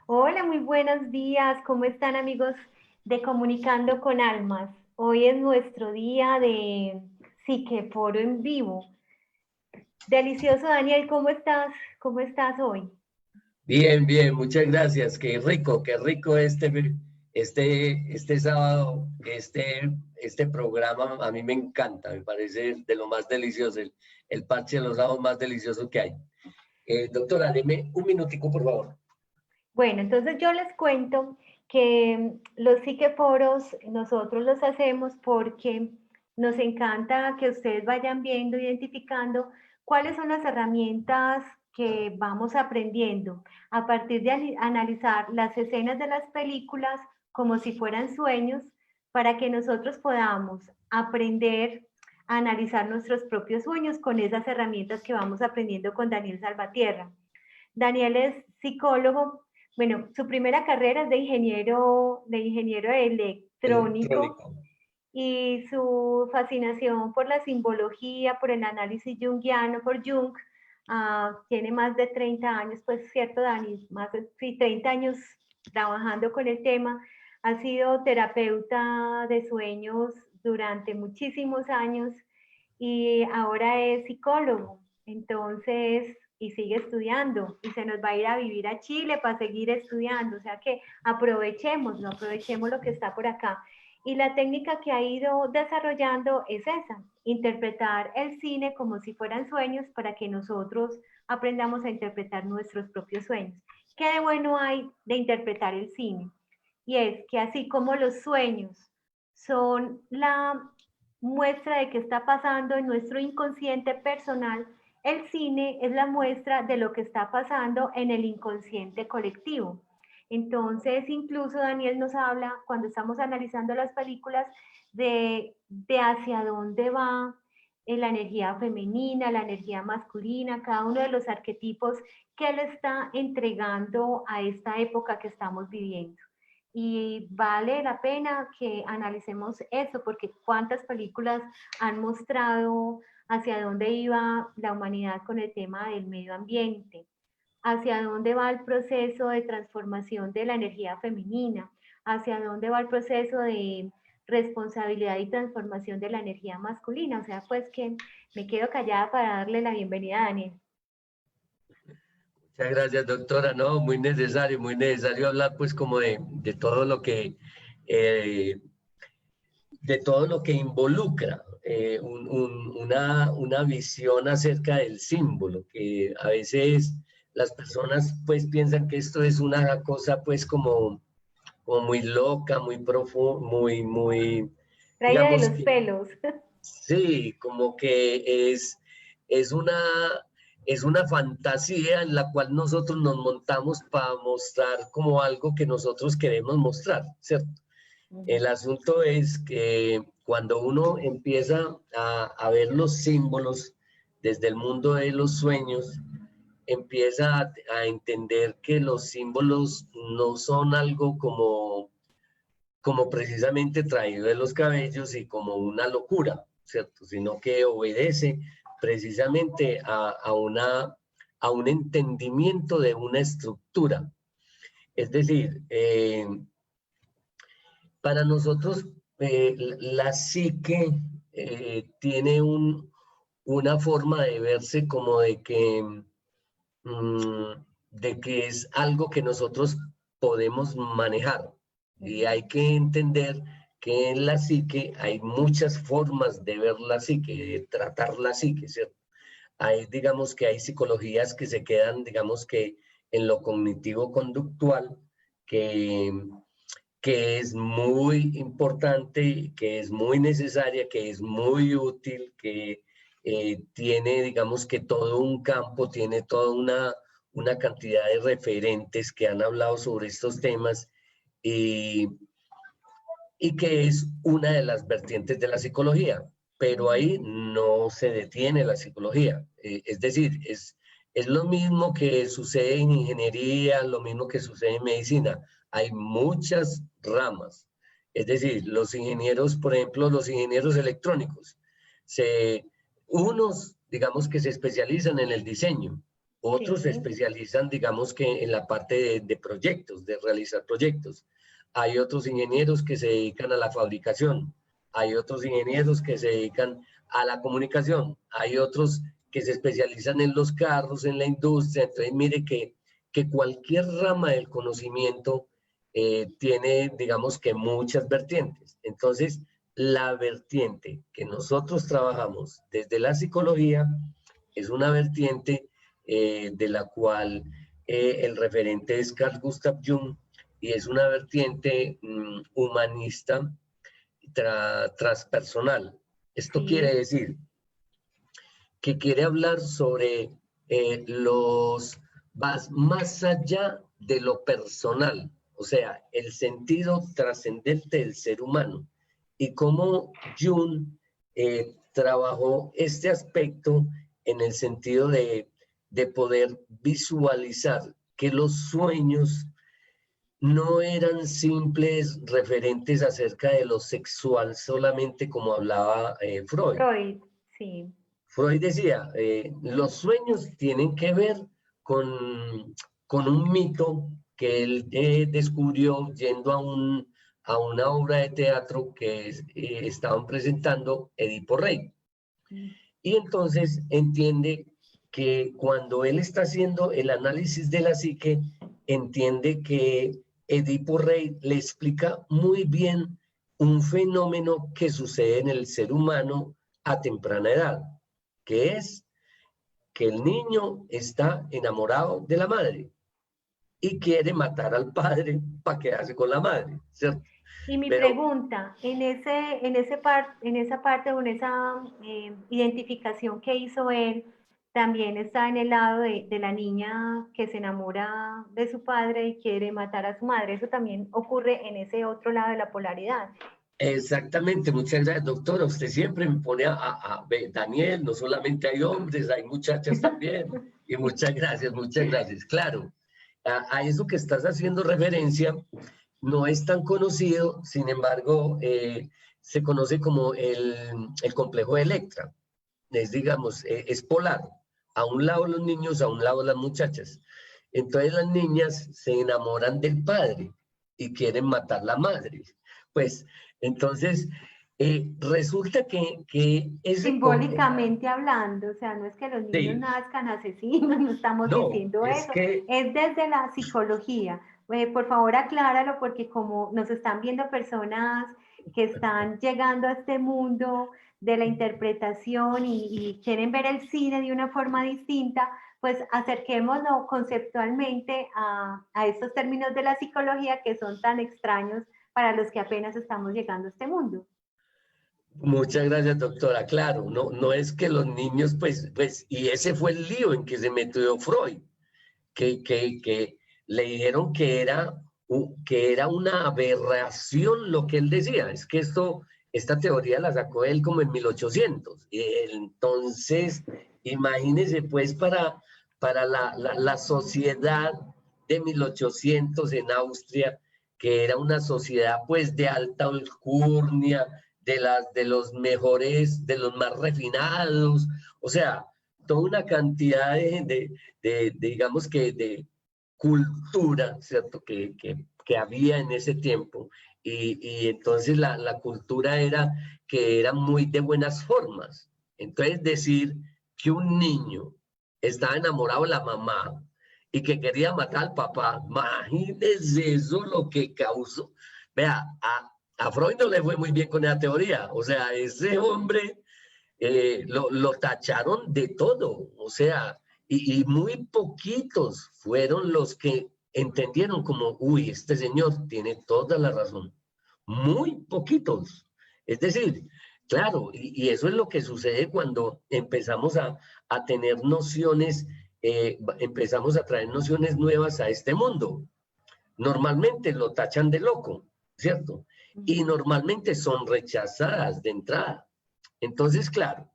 Hola, muy buenos días. ¿Cómo están amigos de Comunicando con Almas? Hoy es nuestro día de Psiqueforo en vivo. Delicioso, Daniel, ¿cómo estás? ¿Cómo estás hoy? Bien, bien, muchas gracias. Qué rico este sábado, este programa a mí me encanta, me parece de lo más delicioso, el parche de los sábados más delicioso que hay. Doctora, deme un minutico, por favor. Bueno, entonces yo les cuento que los psiqueforos nosotros los hacemos porque nos encanta que ustedes vayan viendo, identificando cuáles son las herramientas que vamos aprendiendo a partir de analizar las escenas de las películas como si fueran sueños para que nosotros podamos aprender a analizar nuestros propios sueños con esas herramientas que vamos aprendiendo con Daniel Salvatierra. Daniel es psicólogo. Bueno, su primera carrera es de ingeniero electrónico Electrónico. y su fascinación por la simbología, por el análisis junguiano, por Jung, tiene más de 30 años, pues cierto, Dani, más de sí, 30 años trabajando con el tema. Ha sido terapeuta de sueños durante muchísimos años y ahora es psicólogo. Entonces, y sigue estudiando y se nos va a ir a vivir a Chile para seguir estudiando. O sea que aprovechemos, no aprovechemos lo que está por acá. Y la técnica que ha ido desarrollando es esa, interpretar el cine como si fueran sueños para que nosotros aprendamos a interpretar nuestros propios sueños. ¿Qué de bueno hay de interpretar el cine? Y es que así como los sueños son la muestra de qué está pasando en nuestro inconsciente personal, el cine es la muestra de lo que está pasando en el inconsciente colectivo. Entonces, incluso Daniel nos habla, cuando estamos analizando las películas, de hacia dónde va la energía femenina, la energía masculina, cada uno de los arquetipos que le está entregando a esta época que estamos viviendo. Y vale la pena que analicemos eso, porque cuántas películas han mostrado hacia dónde iba la humanidad con el tema del medio ambiente, hacia dónde va el proceso de transformación de la energía femenina, hacia dónde va el proceso de responsabilidad y transformación de la energía masculina. O sea, pues que me quedo callada para darle la bienvenida a Daniel. Muchas gracias, doctora. No, muy necesario hablar pues como de todo lo eh, de todo lo que involucra una visión acerca del símbolo, que a veces las personas pues piensan que esto es una cosa pues como muy loca, muy profunda, Traída de digamos los que pelos. sí, como que es una, es una fantasía en la cual nosotros nos montamos para mostrar como algo que nosotros queremos mostrar, ¿cierto? El asunto es que cuando uno empieza a ver los símbolos desde el mundo de los sueños, empieza a entender que los símbolos no son algo como precisamente traído de los cabellos y como una locura, ¿cierto? Sino que obedece precisamente a un entendimiento de una estructura. Es decir, para nosotros, la psique tiene una forma de verse como de que es algo que nosotros podemos manejar. Y hay que entender que en la psique hay muchas formas de ver la psique, de tratar la psique, ¿cierto? Hay, digamos que hay psicologías que se quedan, digamos que en lo cognitivo-conductual, que que es muy importante, que es muy necesaria, que es muy útil, que tiene, digamos que todo un campo, tiene toda una cantidad de referentes que han hablado sobre estos temas y, y que es una de las vertientes de la psicología, pero ahí no se detiene la psicología. Es decir, es lo mismo que sucede en ingeniería, lo mismo que sucede en medicina. Hay muchas ramas. Es decir, los ingenieros, por ejemplo, los ingenieros electrónicos, unos, digamos que se especializan en el diseño, Otros se Sí, especializan, digamos que en la parte de proyectos, de realizar proyectos. Hay otros ingenieros que se dedican a la fabricación. Hay otros ingenieros que se dedican a la comunicación. Hay otros que se especializan en los carros, en la industria. Entonces, mire que cualquier rama del conocimiento tiene, digamos que muchas vertientes. Entonces, la vertiente que nosotros trabajamos desde la psicología es una vertiente de la cual el referente es Carl Gustav Jung y es una vertiente humanista transpersonal. Esto quiere sí, decir que quiere hablar sobre más allá de lo personal, o sea, el sentido trascendente del ser humano y cómo Jung trabajó este aspecto en el sentido de poder visualizar que los sueños no eran simples referentes acerca de lo sexual solamente como hablaba Freud. Freud, sí. Freud decía, los sueños tienen que ver con un mito que él descubrió yendo a una obra de teatro que estaban presentando Edipo Rey. Mm. Y entonces entiende que cuando él está haciendo el análisis de la psique, entiende que Edipo Rey le explica muy bien un fenómeno que sucede en el ser humano a temprana edad, que es que el niño está enamorado de la madre y quiere matar al padre para quedarse con la madre, ¿cierto? Y mi Pero pregunta, en esa parte o en esa identificación que hizo él, también está en el lado de la niña que se enamora de su padre y quiere matar a su madre. Eso también ocurre en ese otro lado de la polaridad. exactamente, muchas gracias, doctora. Usted siempre me pone Daniel, no solamente hay hombres, hay muchachas también. Y muchas gracias, muchas gracias. Claro, a eso que estás haciendo referencia no es tan conocido, sin embargo, se conoce como el complejo de Electra. Es, digamos, es polar. A un lado los niños, a un lado las muchachas. Entonces las niñas se enamoran del padre y quieren matar la madre. Pues entonces resulta que ese... Simbólicamente hablando, o sea, no es que los niños Sí, nazcan asesinos, no estamos no, diciendo es eso, que es desde la psicología. Por favor, acláralo porque como nos están viendo personas que están llegando a este mundo de la interpretación y quieren ver el cine de una forma distinta, pues acerquémonos conceptualmente a estos términos de la psicología que son tan extraños para los que apenas estamos llegando a este mundo. muchas gracias, doctora. Claro, no, no es que los niños, pues, y ese fue el lío en que se metió Freud, que le dijeron que era una aberración lo que él decía. Es que esta teoría la sacó él como en 1800. Entonces, imagínese pues para la sociedad de 1800 en Austria, que era una sociedad pues de alta alcurnia, de los mejores, de los más refinados, o sea, toda una cantidad digamos que de cultura, ¿cierto? Que había en ese tiempo. Y entonces la cultura era que era muy de buenas formas. Entonces decir que un niño estaba enamorado de la mamá y que quería matar al papá, imagínense eso lo que causó. Vea, a Freud no le fue muy bien con esa teoría. O sea, ese hombre lo tacharon de todo, o sea, y muy poquitos fueron los que entendieron como, uy, este señor tiene toda la razón. Muy poquitos. Es decir, claro, y eso es lo que sucede cuando empezamos a tener nociones, empezamos a traer nociones nuevas a este mundo. Normalmente lo tachan de loco, ¿cierto? Y normalmente son rechazadas de entrada. Entonces, claro,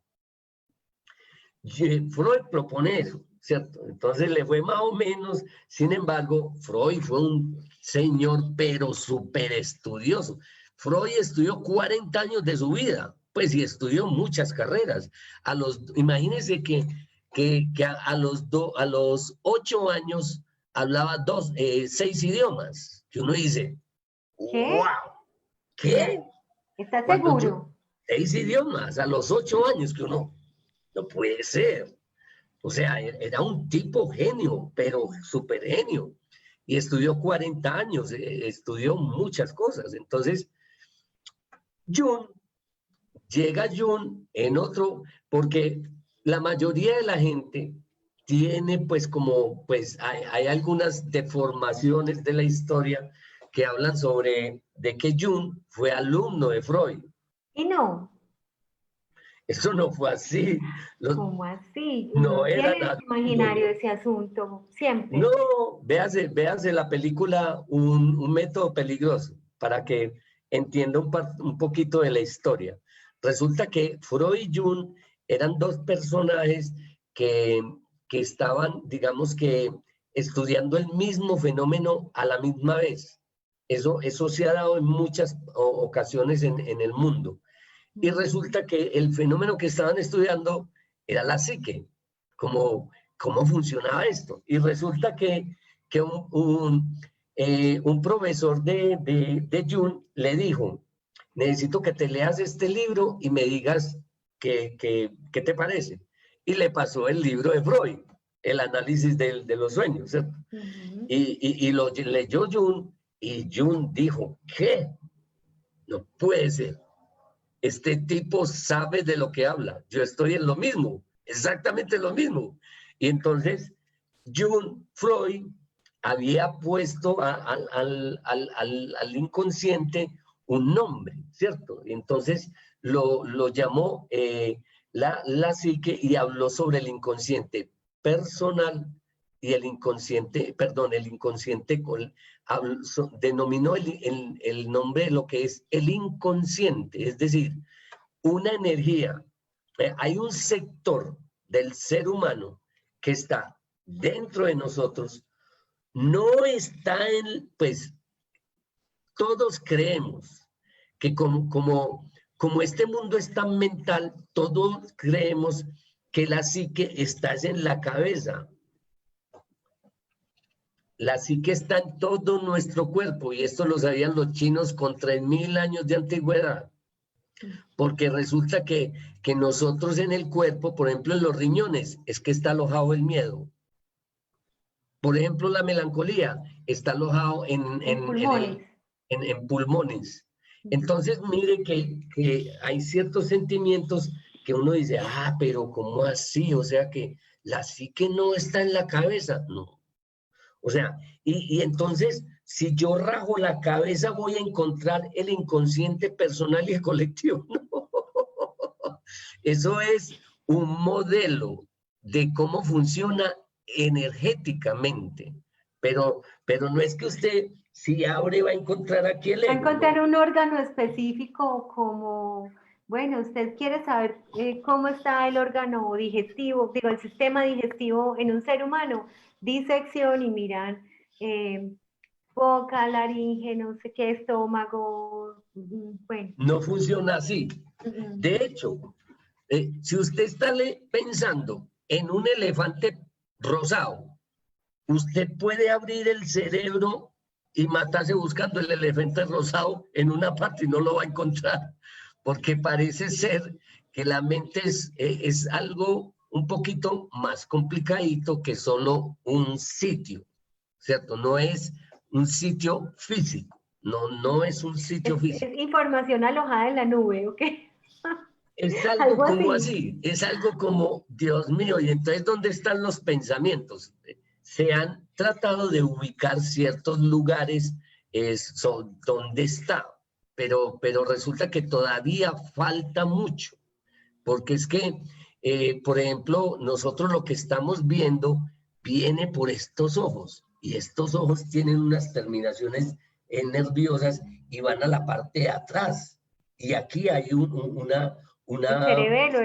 Freud propone eso, ¿cierto? Entonces le fue más o menos, sin embargo, Freud fue un señor, pero súper estudioso. Freud estudió 40 años de su vida, pues y estudió muchas carreras. Imagínense que a los 8 años hablaba 6 idiomas. Que uno dice, ¿Qué? ¡wow! ¿Qué? ¿Estás seguro? 6 idiomas a los 8 años, que uno, no puede ser. O sea, era un tipo genio, pero súper genio. Y estudió 40 años, estudió muchas cosas. Entonces, llega Jun en otro, porque la mayoría de la gente tiene pues como, pues hay algunas deformaciones de la historia que hablan sobre de que Jung fue alumno de Freud. Y no. Eso no fue así. ¿Cómo así? No Uno era tiene en nada. su imaginario ese asunto, siempre. No, véase la película un método peligroso para que entienda un poquito de la historia. Resulta que Freud y Jung eran dos personajes que, que estaban, digamos que, estudiando el mismo fenómeno a la misma vez. Eso se ha dado en muchas ocasiones en el mundo. Y resulta que el fenómeno que estaban estudiando era la psique, cómo funcionaba esto. Y resulta que un profesor de Jung le dijo, necesito que te leas este libro y me digas qué te parece. Y le pasó el libro de Freud, el análisis de los sueños, ¿cierto? Y lo leyó Jung y Jung dijo, ¿qué? No puede ser. Este tipo sabe de lo que habla. Yo estoy en lo mismo, exactamente lo mismo. Y entonces, Freud había puesto al inconsciente un nombre, ¿cierto? Y entonces lo llamó la psique y habló sobre el inconsciente personal y el inconsciente denominó el nombre de lo que es el inconsciente, es decir, una energía. Hay un sector del ser humano que está dentro de nosotros, no está pues, todos creemos que como este mundo es tan mental, todos creemos que la psique está en la cabeza. La psique está en todo nuestro cuerpo, y esto lo sabían los chinos con 3000 años de antigüedad. Porque resulta que nosotros en el cuerpo, por ejemplo en los riñones, es que está alojado el miedo. Por ejemplo, la melancolía está alojado en pulmones. Entonces, mire que hay ciertos sentimientos que uno dice, pero ¿cómo así? O sea que la psique no está en la cabeza. No. O sea, y entonces, si yo rajo la cabeza, voy a encontrar el inconsciente personal y el colectivo. No. Eso es un modelo de cómo funciona energéticamente. Pero no es que usted, si abre, va a encontrar aquí el ego. Va a encontrar un órgano específico como... Bueno, usted quiere saber cómo está el órgano digestivo, digo, el sistema digestivo en un ser humano. Disección y miran boca, laringe, no sé qué, estómago, bueno. No funciona así. De hecho, si usted está pensando en un elefante rosado, usted puede abrir el cerebro y matarse buscando el elefante rosado en una parte y no lo va a encontrar, porque parece ser que la mente es algo un poquito más complicadito que solo un sitio, ¿cierto? No es un sitio físico, no es un sitio físico. Es información alojada en la nube, ¿ok? Es algo como así, es algo como, Dios mío, y entonces, ¿dónde están los pensamientos? Se han tratado de ubicar ciertos lugares donde está, pero resulta que todavía falta mucho, porque es que, por ejemplo, nosotros lo que estamos viendo viene por estos ojos, y estos ojos tienen unas terminaciones nerviosas y van a la parte de atrás, y aquí hay el cerebelo,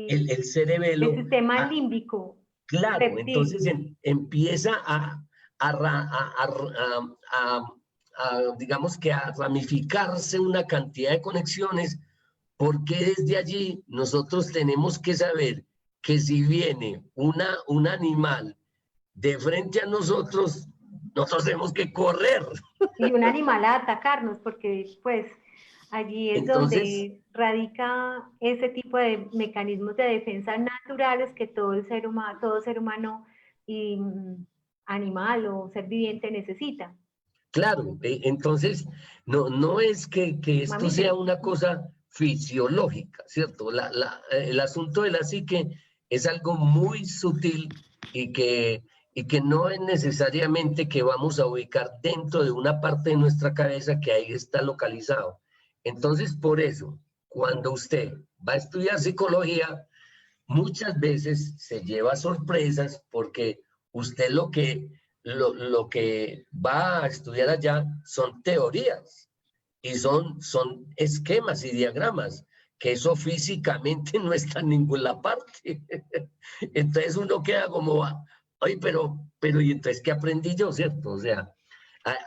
el cerebelo. El sistema límbico. Claro, reptil. Entonces empieza digamos que a ramificarse una cantidad de conexiones, porque desde allí nosotros tenemos que saber que si viene un animal de frente a nosotros, nosotros tenemos que correr. Y un animal a atacarnos, porque pues allí es Entonces, donde radica ese tipo de mecanismos de defensa naturales que todo ser humano y animal o ser viviente necesita. claro, entonces no es que esto sea Mamífero. una cosa fisiológica, ¿cierto? El asunto de la psique es algo muy sutil y que no es necesariamente que vamos a ubicar dentro de una parte de nuestra cabeza que ahí está localizado. Entonces, por eso, cuando usted va a estudiar psicología, muchas veces se lleva sorpresas porque usted lo que va a estudiar allá son teorías y son esquemas y diagramas, que eso físicamente no está en ninguna parte. Entonces uno queda como, ay, pero ¿y entonces qué aprendí yo, cierto? O sea,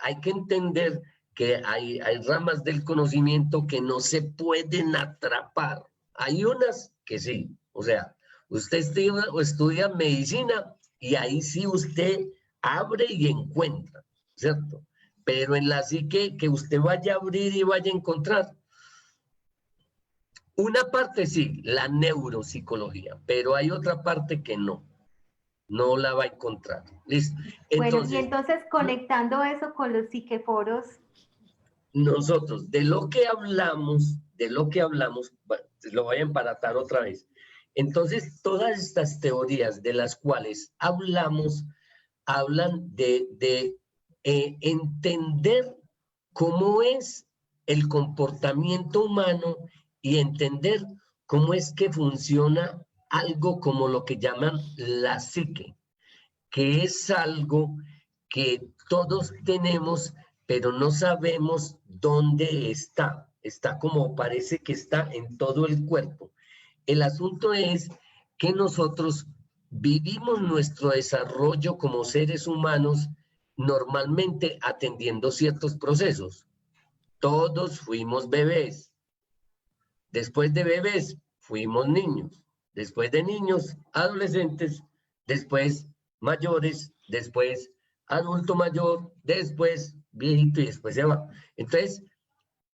hay que entender que hay ramas del conocimiento que no se pueden atrapar. Hay unas que sí, o sea, usted estudia medicina y ahí sí usted abre y encuentra, ¿cierto? Pero en la psique que usted vaya a abrir y vaya a encontrar. Una parte sí, la neuropsicología, pero hay otra parte que no la va a encontrar. ¿Listo? Bueno, y Entonces, entonces conectando eso con los psiqueforos. nosotros, de lo que hablamos, lo voy a emparatar otra vez. Entonces, todas estas teorías de las cuales hablamos, hablan de entender cómo es el comportamiento humano y entender cómo es que funciona algo como lo que llaman la psique, que es algo que todos tenemos, pero no sabemos dónde está. Está como parece que está en todo el cuerpo. El asunto es que nosotros vivimos nuestro desarrollo como seres humanos normalmente atendiendo ciertos procesos. Todos fuimos bebés. Después de bebés fuimos niños. Después de niños, adolescentes. Después mayores. Después adulto mayor. Después viejito y después se va. Entonces,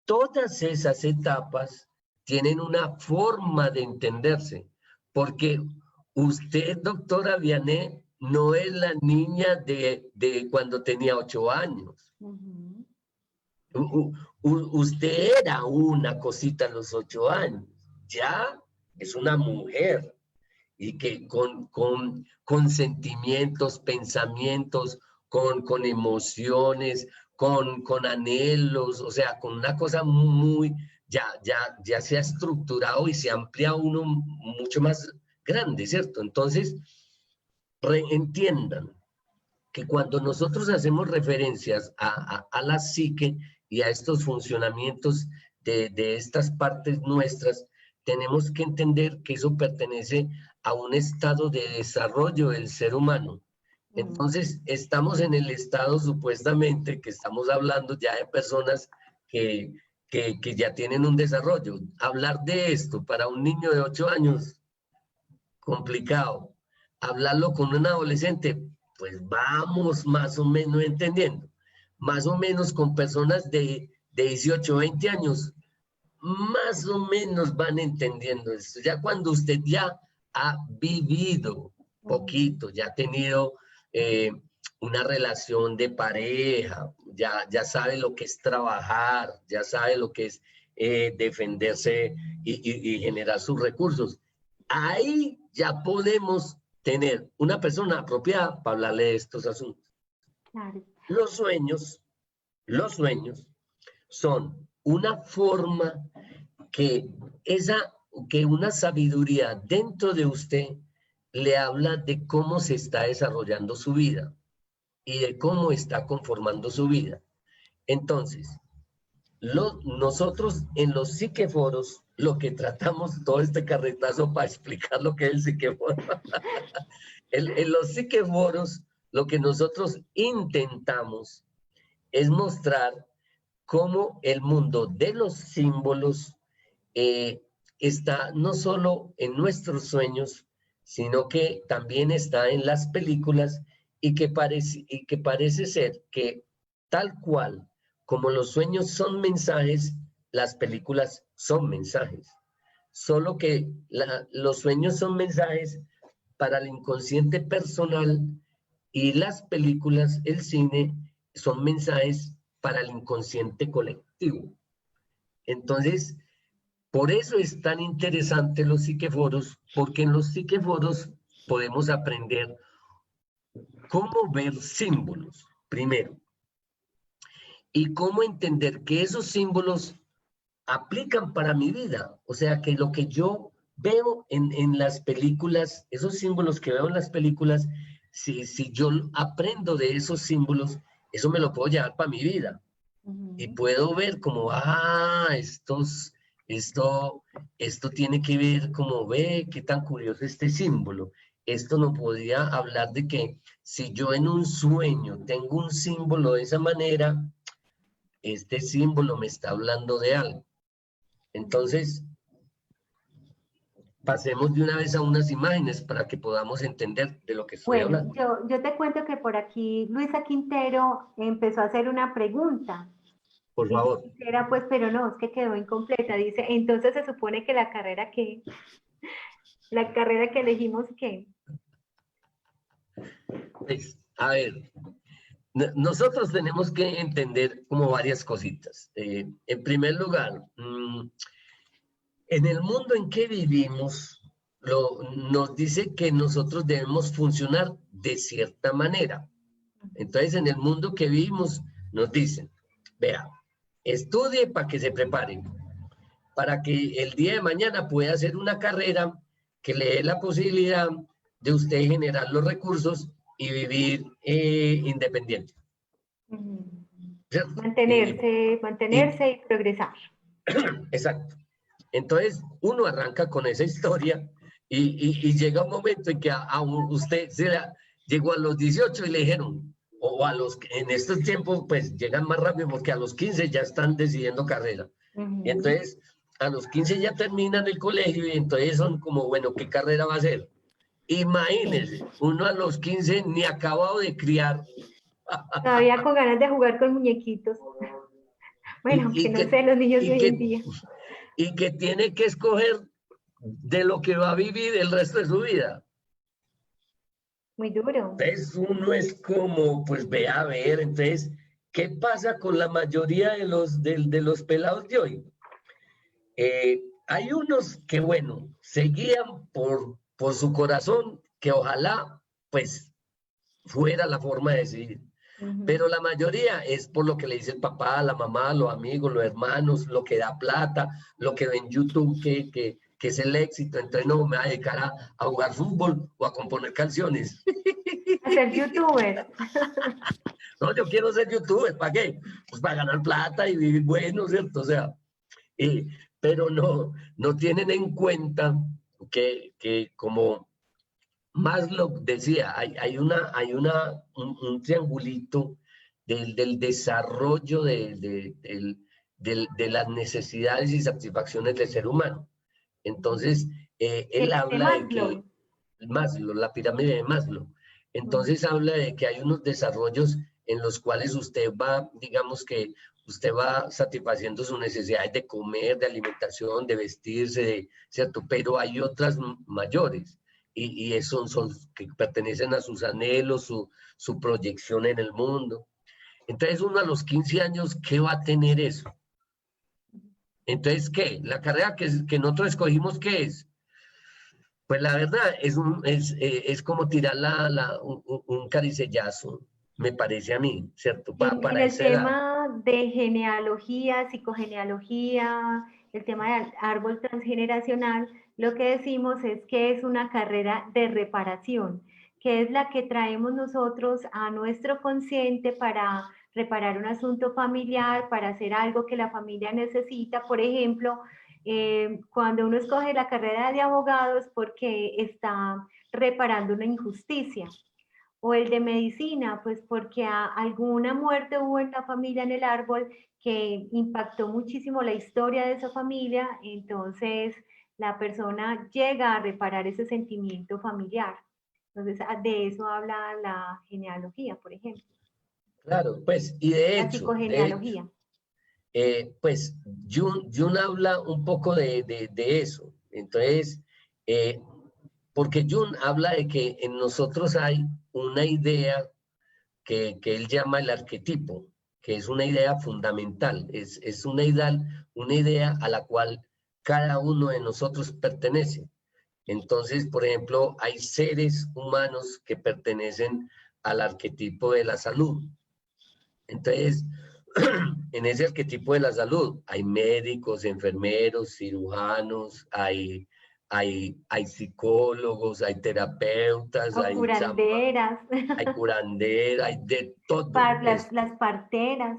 todas esas etapas tienen una forma de entenderse, porque usted, doctora Vianney, no es la niña de cuando tenía 8 años. Usted era una cosita a los 8 años, ya es una mujer y que con sentimientos, pensamientos, con emociones, con anhelos, o sea, con una cosa muy, ya se ha estructurado y se amplía uno mucho más grande, ¿cierto? Entonces, entiendan que cuando nosotros hacemos referencias a la psique y a estos funcionamientos de estas partes nuestras, tenemos que entender que eso pertenece a un estado de desarrollo del ser humano. Entonces, estamos en el estado supuestamente que estamos hablando ya de personas que ya tienen un desarrollo. Hablar de esto para un niño de 8 años, complicado. Hablarlo con un adolescente, pues vamos más o menos entendiendo. Más o menos con personas de 18, 20 años, más o menos van entendiendo esto. Ya cuando usted ya ha vivido poquito, ya ha tenido una relación de pareja, ya sabe lo que es trabajar, ya sabe lo que es defenderse y generar sus recursos. Ahí ya podemos tener una persona apropiada para hablarle de estos asuntos. Claro. Los sueños son una forma que una sabiduría dentro de usted le habla de cómo se está desarrollando su vida y de cómo está conformando su vida. Entonces, nosotros en los psiqueforos, lo que tratamos, todo este carretazo para explicar lo que es el psiqueforo, en los psiqueforos, lo que nosotros intentamos es mostrar cómo el mundo de los símbolos está no solo en nuestros sueños, sino que también está en las películas y que parece ser que tal cual como los sueños son mensajes, las películas son mensajes. Solo que los sueños son mensajes para el inconsciente personal y las películas, el cine, son mensajes para el inconsciente colectivo. Entonces, por eso es tan interesante los psiqueforos, porque en los psiqueforos podemos aprender cómo ver símbolos, primero, y cómo entender que esos símbolos aplican para mi vida. O sea, que lo que yo veo en las películas, esos símbolos que veo en las películas, si yo aprendo de esos símbolos, eso me lo puedo llevar para mi vida. Y puedo ver como, esto tiene que ver como, ve, qué tan curioso este símbolo. Esto no podría hablar de que si yo en un sueño tengo un símbolo de esa manera, este símbolo me está hablando de algo. Entonces, pasemos de una vez a unas imágenes para que podamos entender de lo que estoy Bueno, hablando. yo te cuento que por aquí Luisa Quintero empezó a hacer una pregunta. Por Y yo favor. quisiera, pues, pero no, es que quedó incompleta. Dice, entonces se supone que la carrera que elegimos, ¿qué? Pues, a ver, nosotros tenemos que entender como varias cositas. En primer lugar, en el mundo en que vivimos, nos dice que nosotros debemos funcionar de cierta manera. Entonces, en el mundo que vivimos, nos dicen, vea, estudie para que se prepare, para que el día de mañana pueda hacer una carrera que le dé la posibilidad de usted generar los recursos y vivir independiente. ¿Cierto? Mantenerse y progresar. Exacto. Entonces, uno arranca con esa historia y llega un momento en que a usted llegó a los 18 y le dijeron, en estos tiempos, pues llegan más rápido porque a los 15 ya están decidiendo carrera. Y entonces, a los 15 ya terminan el colegio y entonces son como, bueno, ¿qué carrera va a hacer? Imagínense, uno a los 15 ni acabado de criar. Todavía con ganas de jugar con muñequitos. Bueno, y, aunque y no que, sé, los niños de y hoy en que día. y que tiene que escoger de lo que va a vivir el resto de su vida. Muy duro. Entonces uno es como, pues ve a ver, entonces, ¿qué pasa con la mayoría de los pelados de hoy? Hay unos que, bueno, se guían por su corazón, que ojalá, pues, fuera la forma de decidir. Pero la mayoría es por lo que le dice el papá, la mamá, los amigos, los hermanos, lo que da plata, lo que ve en YouTube que es el éxito. Entonces no me va a dedicar a jugar fútbol o a componer canciones. A ser youtuber. No, yo quiero ser youtuber, ¿para qué? Pues para ganar plata y vivir bueno, ¿cierto? O sea, eh, pero no tienen en cuenta que como Maslow decía, un triangulito del desarrollo de las necesidades y satisfacciones del ser humano. Entonces, él De habla de que Maslow. Maslow, la pirámide de Maslow, entonces habla de que hay unos desarrollos en los cuales usted va, digamos que usted va satisfaciendo sus necesidades de comer, de alimentación, de vestirse, ¿cierto? Pero hay otras mayores y esos son que pertenecen a sus anhelos, su proyección en el mundo. Entonces uno a los 15 años, ¿qué va a tener eso? Entonces, ¿qué? La carrera que nosotros escogimos, ¿qué es? Pues la verdad es como tirar un caricellazo, me parece a mí, ¿cierto? En Para el esa edad. tema de genealogía, psicogenealogía, el tema del árbol transgeneracional, lo que decimos es que es una carrera de reparación, que es la que traemos nosotros a nuestro consciente para reparar un asunto familiar, para hacer algo que la familia necesita. Por ejemplo, cuando uno escoge la carrera de abogados porque está reparando una injusticia, o el de medicina, pues porque alguna muerte hubo en la familia, en el árbol, que impactó muchísimo la historia de esa familia, entonces la persona llega a reparar ese sentimiento familiar. Entonces, de eso habla la genealogía, por ejemplo. Claro, pues, y La psicogenealogía. pues Jung habla un poco de eso. Entonces, porque Jung habla de que en nosotros hay una idea que él llama el arquetipo, que es una idea fundamental, es una idea a la cual cada uno de nosotros pertenece. Entonces, por ejemplo, hay seres humanos que pertenecen al arquetipo de la salud. Entonces, en ese arquetipo de la salud hay médicos, enfermeros, cirujanos, hay psicólogos, hay terapeutas, O curanderas. hay curanderas, hay de todo. Las parteras.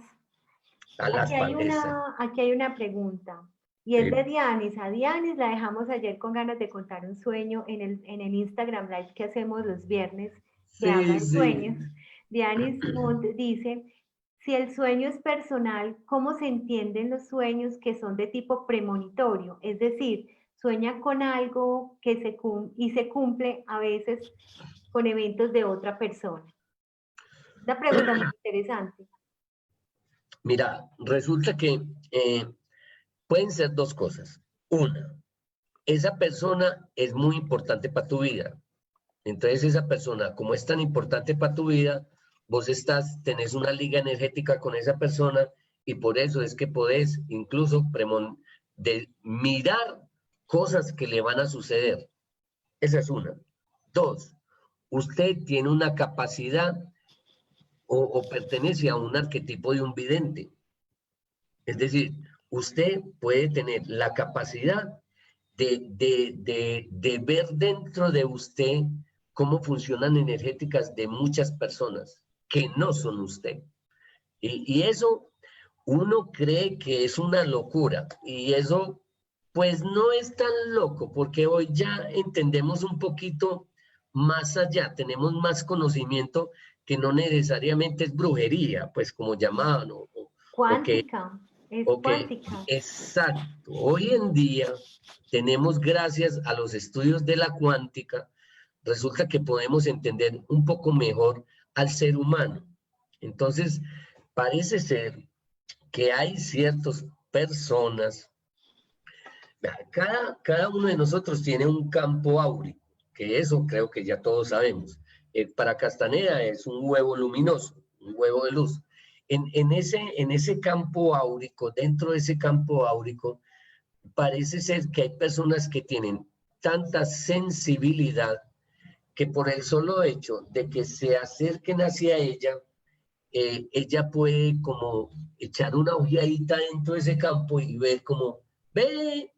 A las palestras. Aquí hay una pregunta. Y es de Dianis. A Dianis la dejamos ayer con ganas de contar un sueño en el Instagram Live que hacemos los viernes, que habla de sueños. Dianis Montes dice, si el sueño es personal, ¿cómo se entienden los sueños que son de tipo premonitorio? Es decir, sueña con algo que se cumple a veces con eventos de otra persona. Una pregunta muy interesante. Mira, resulta que pueden ser dos cosas. Una, esa persona es muy importante para tu vida. Entonces esa persona, como es tan importante para tu vida, vos tenés una liga energética con esa persona y por eso es que podés incluso mirar cosas que le van a suceder. Esa es una. Dos, usted tiene una capacidad o pertenece a un arquetipo de un vidente. Es decir, usted puede tener la capacidad de ver dentro de usted cómo funcionan energéticas de muchas personas que no son usted. Y eso uno cree que es una locura y eso pues no es tan loco porque hoy ya entendemos un poquito más allá, tenemos más conocimiento que no necesariamente es brujería, pues como llamaban. Cuántica, es cuántica. Exacto. Hoy en día tenemos, gracias a los estudios de la cuántica, resulta que podemos entender un poco mejor al ser humano. Entonces, parece ser que hay ciertas personas, cada uno de nosotros tiene un campo áurico, que eso creo que ya todos sabemos. Para Castaneda es un huevo luminoso, un huevo de luz. En ese campo áurico, dentro de ese campo áurico, parece ser que hay personas que tienen tanta sensibilidad que por el solo hecho de que se acerquen hacia ella, ella puede como echar una ojeadita dentro de ese campo y ver como, ve,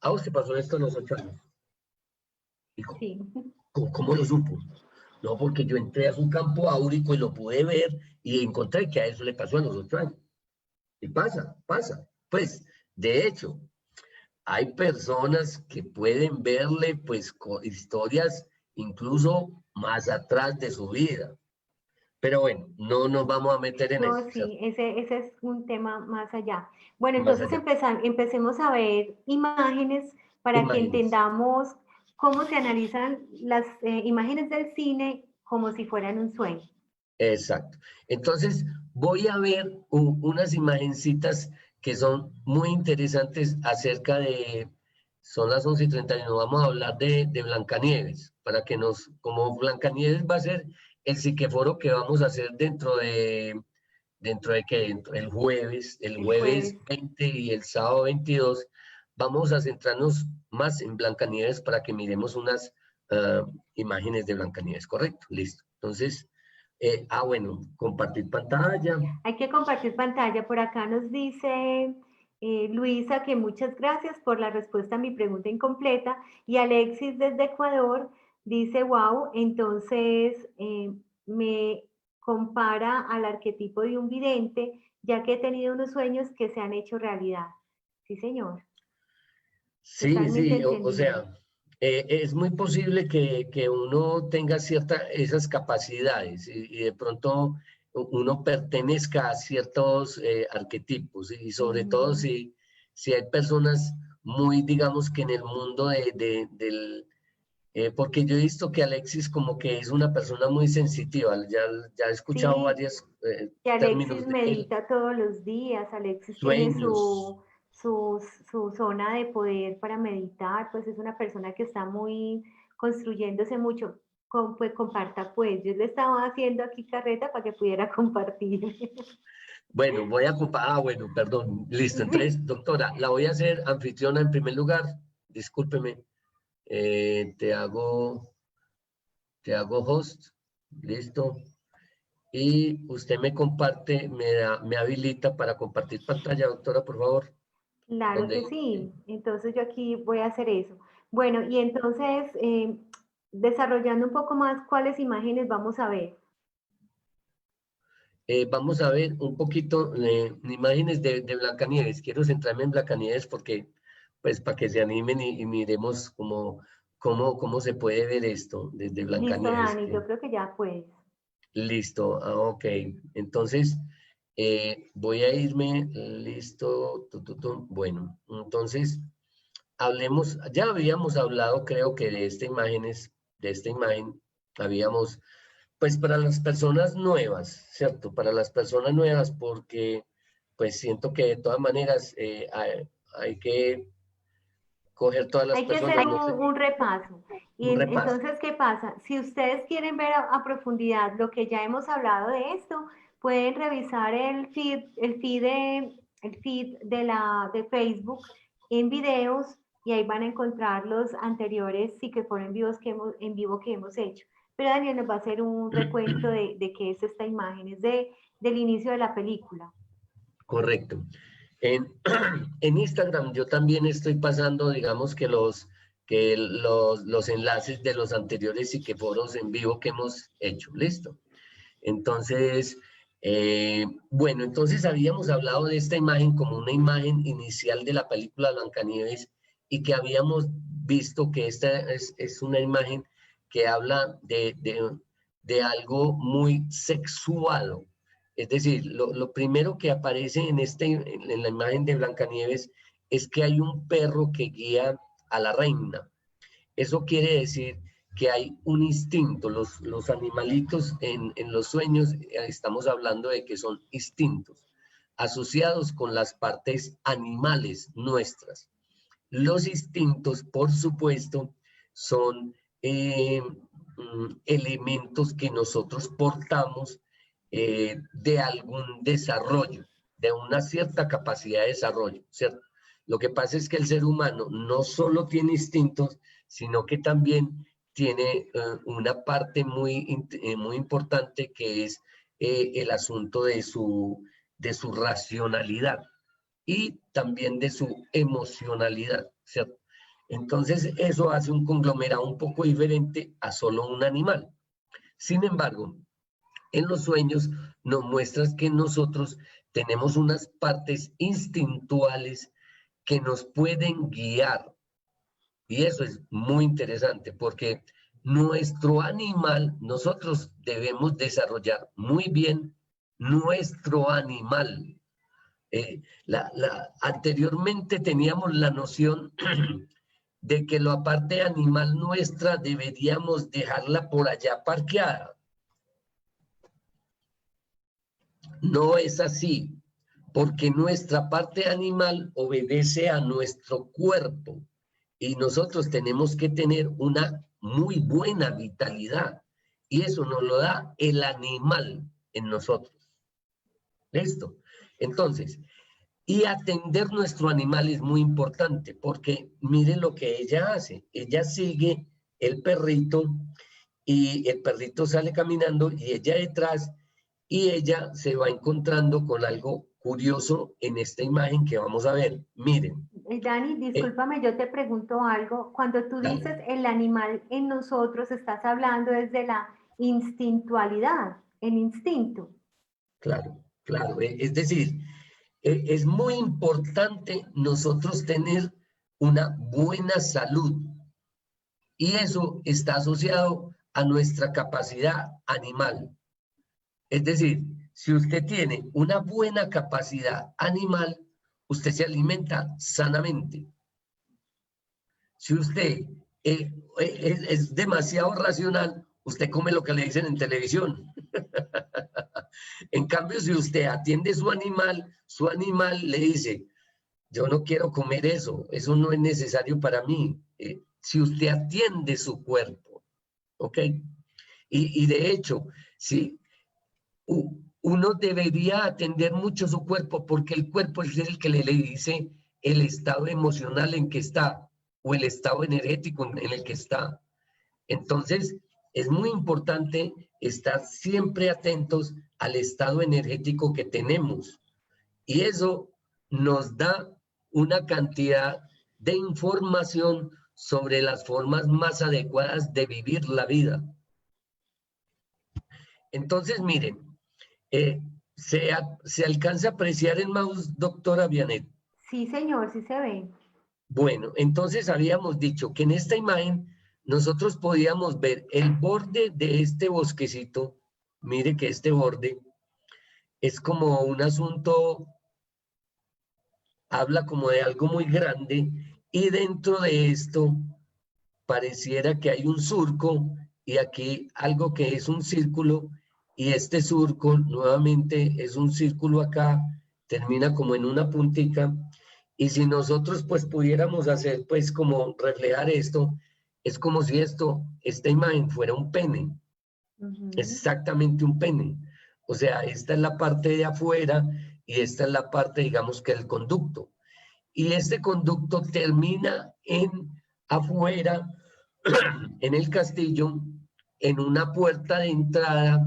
a vos te pasó esto a los 8 años. Sí. ¿Cómo lo supo? No, porque yo entré a su campo áurico y lo pude ver y encontré que a eso le pasó a los 8 años. Y pasa. Pues, de hecho, hay personas que pueden verle, pues, con historias incluso más atrás de su vida. Pero bueno, no nos vamos a meter en eso. No, sí, ese es un tema más allá. Bueno, entonces empecemos a ver imágenes para que entendamos cómo se analizan las imágenes del cine como si fueran un sueño. Exacto. Entonces, voy a ver unas imagencitas que son muy interesantes acerca de, son las 11:31, vamos a hablar de Blancanieves, para que como Blancanieves va a ser el psiqueforo que vamos a hacer dentro de el jueves 20 y el sábado 22, vamos a centrarnos más en Blancanieves para que miremos unas imágenes de Blancanieves, ¿correcto? Listo. Entonces, bueno, compartir pantalla. Hay que compartir pantalla. Por acá nos dice Luisa que muchas gracias por la respuesta a mi pregunta incompleta. Y Alexis desde Ecuador dice, wow, entonces me compara al arquetipo de un vidente, ya que he tenido unos sueños que se han hecho realidad. Sí, señor. Sí, o sea, es muy posible que uno tenga esas capacidades y de pronto uno pertenezca a ciertos arquetipos y sobre todo si hay personas muy, digamos que en el mundo porque yo he visto que Alexis como que es una persona muy sensitiva, ya he escuchado Sí, varios que Alexis términos de él, medita todos los días, Alexis tiene sueños. su zona de poder para meditar, pues es una persona que está muy construyéndose mucho. Pues comparta pues, yo le estaba haciendo aquí carreta para que pudiera compartir. Bueno, bueno, perdón, listo. Entonces, doctora, la voy a hacer anfitriona en primer lugar. Discúlpeme, eh, te hago, te hago host, listo. Y usted me comparte, me habilita para compartir pantalla, doctora, por favor. Claro que Donde sí, entonces yo aquí voy a hacer eso. Bueno, y entonces, desarrollando un poco más, ¿cuáles imágenes vamos a ver? vamos a ver un poquito imágenes de Blancanieves. Quiero centrarme en Blancanieves porque, pues, para que se animen y miremos cómo se puede ver esto desde Listo, Blancanieves. Dani, yo creo que ya puedes. Listo, ok. Entonces, voy a irme, listo. Bueno, entonces, hablemos, ya habíamos hablado, creo que de esta imagen, habíamos, pues para las personas nuevas, ¿cierto? Para las personas nuevas, porque pues siento que de todas maneras hay que coger todas las Hay que hacer personas, no sé, un repaso. Y un repaso. entonces, ¿qué pasa? Si ustedes quieren ver a profundidad lo que ya hemos hablado de esto, pueden revisar el feed de Facebook en videos y ahí van a encontrar los anteriores sí que fueron en vivo que hemos hecho. Pero Daniel nos va a hacer un recuento de qué es esta imagen, del inicio de la película. Correcto. En, en Instagram yo también estoy pasando, digamos que los enlaces de los anteriores y que foros en vivo que hemos hecho. Listo. Entonces, bueno, entonces habíamos hablado de esta imagen como una imagen inicial de la película Blancanieves y que habíamos visto que esta es una imagen que habla de algo muy sexuado. Es decir, lo primero que aparece en la imagen de Blancanieves es que hay un perro que guía a la reina. Eso quiere decir que hay un instinto. Los animalitos en los sueños, estamos hablando de que son instintos asociados con las partes animales nuestras. Los instintos, por supuesto, son elementos que nosotros portamos de algún desarrollo, de una cierta capacidad de desarrollo, ¿cierto? Lo que pasa es que el ser humano no solo tiene instintos, sino que también tiene una parte muy importante que es el asunto de su racionalidad y también de su emocionalidad, ¿cierto? Entonces, eso hace un conglomerado un poco diferente a solo un animal. Sin embargo, en los sueños nos muestras que nosotros tenemos unas partes instintuales que nos pueden guiar. Y eso es muy interesante porque nuestro animal, nosotros debemos desarrollar muy bien nuestro animal. Anteriormente teníamos la noción de que la parte animal nuestra deberíamos dejarla por allá parqueada. No es así, porque nuestra parte animal obedece a nuestro cuerpo y nosotros tenemos que tener una muy buena vitalidad y eso nos lo da el animal en nosotros. ¿Listo? Entonces, y atender nuestro animal es muy importante porque miren lo que ella hace. Ella sigue el perrito y el perrito sale caminando y ella detrás y ella se va encontrando con algo curioso en esta imagen que vamos a ver. Miren. Dani, discúlpame, yo te pregunto algo. Cuando tú Dale. dices el animal en nosotros, estás hablando desde la instintualidad, el instinto. Claro, claro. Es decir, es muy importante nosotros tener una buena salud y eso está asociado a nuestra capacidad animal. Es decir, si usted tiene una buena capacidad animal, usted se alimenta sanamente. Si usted es demasiado racional, usted come lo que le dicen en televisión. En cambio, si usted atiende su animal le dice, yo no quiero comer eso no es necesario para mí. Si usted atiende su cuerpo, ¿ok? Y de hecho, sí, uno debería atender mucho su cuerpo porque el cuerpo es el que le dice el estado emocional en que está o el estado energético en el que está. Entonces, es muy importante estar siempre atentos al estado energético que tenemos. Y eso nos da una cantidad de información sobre las formas más adecuadas de vivir la vida. Entonces, miren, ¿se alcanza a apreciar el mouse, doctora Vianet? Sí, señor, sí se ve. Bueno, entonces habíamos dicho que en esta imagen nosotros podíamos ver el borde de este bosquecito. Mire que este borde es como un asunto, habla como de algo muy grande, y dentro de esto pareciera que hay un surco y aquí algo que es un círculo, y este surco nuevamente es un círculo acá, termina como en una puntica, y si nosotros pues pudiéramos hacer pues como reflejar esto, es como si esta imagen fuera un pene, exactamente un pene. O sea, esta es la parte de afuera y esta es la parte, digamos, que el conducto. Y este conducto termina afuera, en el castillo, en una puerta de entrada,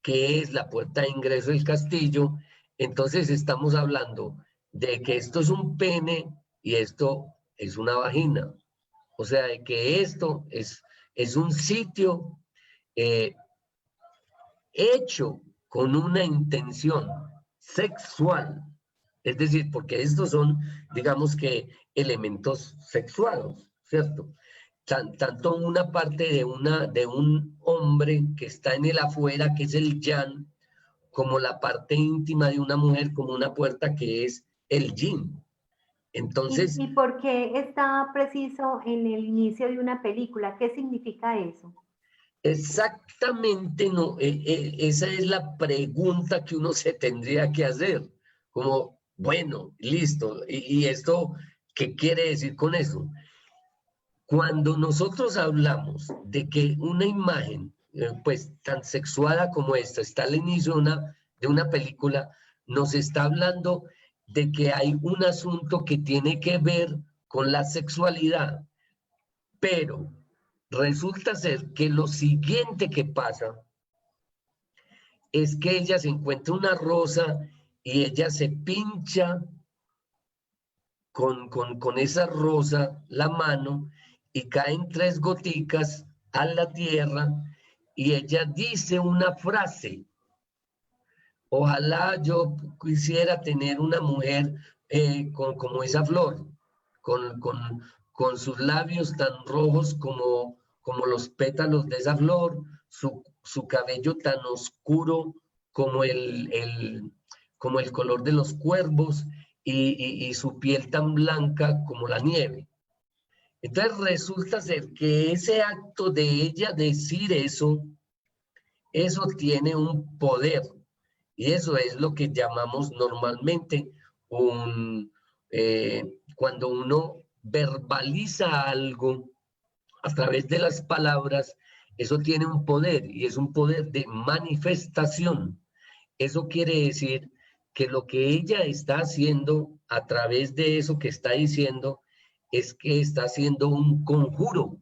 que es la puerta de ingreso del castillo. Entonces estamos hablando de que esto es un pene y esto es una vagina. O sea, de que esto es un sitio hecho con una intención sexual. Es decir, porque estos son, digamos que, elementos sexuales, ¿cierto? Tanto una parte de un hombre que está en el afuera, que es el yan, como la parte íntima de una mujer, como una puerta que es el yin. Entonces, ¿Y por qué está preciso en el inicio de una película? ¿Qué significa eso? exactamente no, esa es la pregunta que uno se tendría que hacer. Como, bueno, listo, ¿y esto qué quiere decir con eso? Cuando nosotros hablamos de que una imagen, pues tan sexuada como esta, está al inicio de una película, nos está hablando de que hay un asunto que tiene que ver con la sexualidad, pero resulta ser que lo siguiente que pasa es que ella se encuentra una rosa y ella se pincha con esa rosa la mano y caen 3 goticas a la tierra y ella dice una frase: ojalá yo quisiera tener una mujer como esa flor, con, con, con sus labios tan rojos como los pétalos de esa flor, su cabello tan oscuro como como el color de los cuervos y su piel tan blanca como la nieve. Entonces resulta ser que ese acto de ella decir eso tiene un poder. Y eso es lo que llamamos normalmente cuando uno verbaliza algo a través de las palabras, eso tiene un poder y es un poder de manifestación. Eso quiere decir que lo que ella está haciendo a través de eso que está diciendo es que está haciendo un conjuro.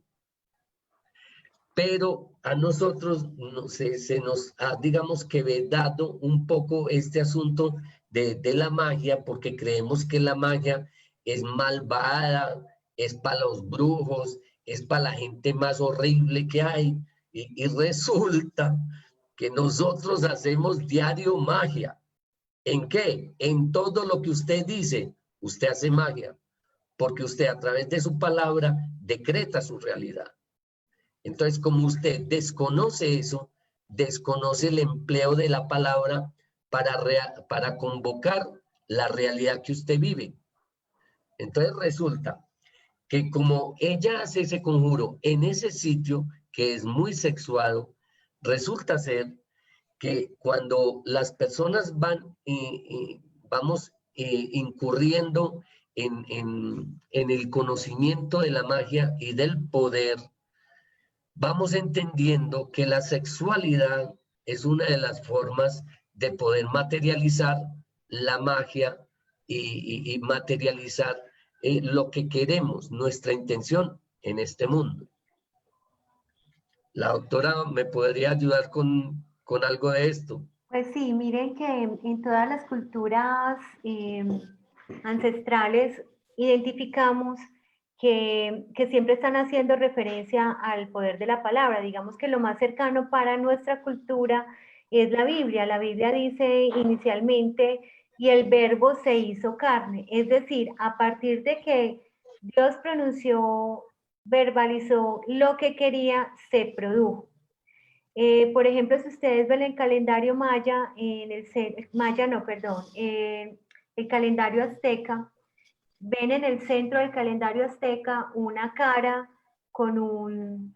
Pero a nosotros se nos ha, digamos que vedado un poco este asunto de la magia, porque creemos que la magia es malvada, es para los brujos, es para la gente más horrible que hay, y resulta que nosotros hacemos diario magia. ¿En qué? En todo lo que usted dice, usted hace magia, porque usted a través de su palabra decreta su realidad. Entonces, como usted desconoce eso, desconoce el empleo de la palabra para convocar la realidad que usted vive. Entonces resulta que como ella hace ese conjuro en ese sitio que es muy sexuado, resulta ser que cuando las personas vamos incurriendo en el conocimiento de la magia y del poder, vamos entendiendo que la sexualidad es una de las formas de poder materializar la magia y materializar lo que queremos, nuestra intención en este mundo. La doctora me podría ayudar con algo de esto. Pues sí, miren que en todas las culturas ancestrales identificamos que siempre están haciendo referencia al poder de la palabra. Digamos que lo más cercano para nuestra cultura es la Biblia. La Biblia dice inicialmente, y el verbo se hizo carne. Es decir, a partir de que Dios pronunció, verbalizó lo que quería, se produjo. Por ejemplo, si ustedes ven el calendario maya, el calendario azteca, ven en el centro del calendario azteca una cara con un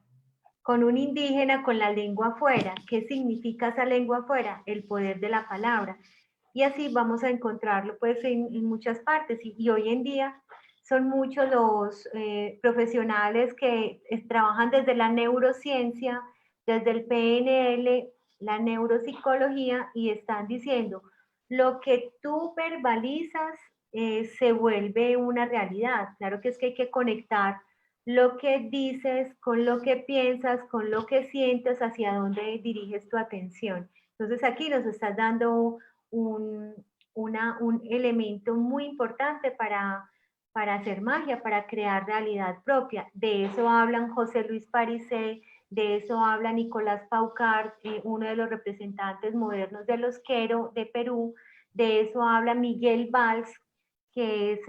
indígena con la lengua afuera. ¿Qué significa esa lengua afuera? El poder de la palabra. Y así vamos a encontrarlo pues en muchas partes. Y hoy en día son muchos los profesionales que trabajan desde la neurociencia, desde el PNL, la neuropsicología, y están diciendo, lo que tú verbalizas se vuelve una realidad. Claro que es que hay que conectar lo que dices con lo que piensas, con lo que sientes, hacia dónde diriges tu atención. Entonces aquí nos estás dando un elemento muy importante para hacer magia, para crear realidad propia. De eso hablan José Luis Parisé, de eso habla Nicolás Paucar, uno de los representantes modernos de los Quero de Perú, de eso habla Miguel Valls, que es,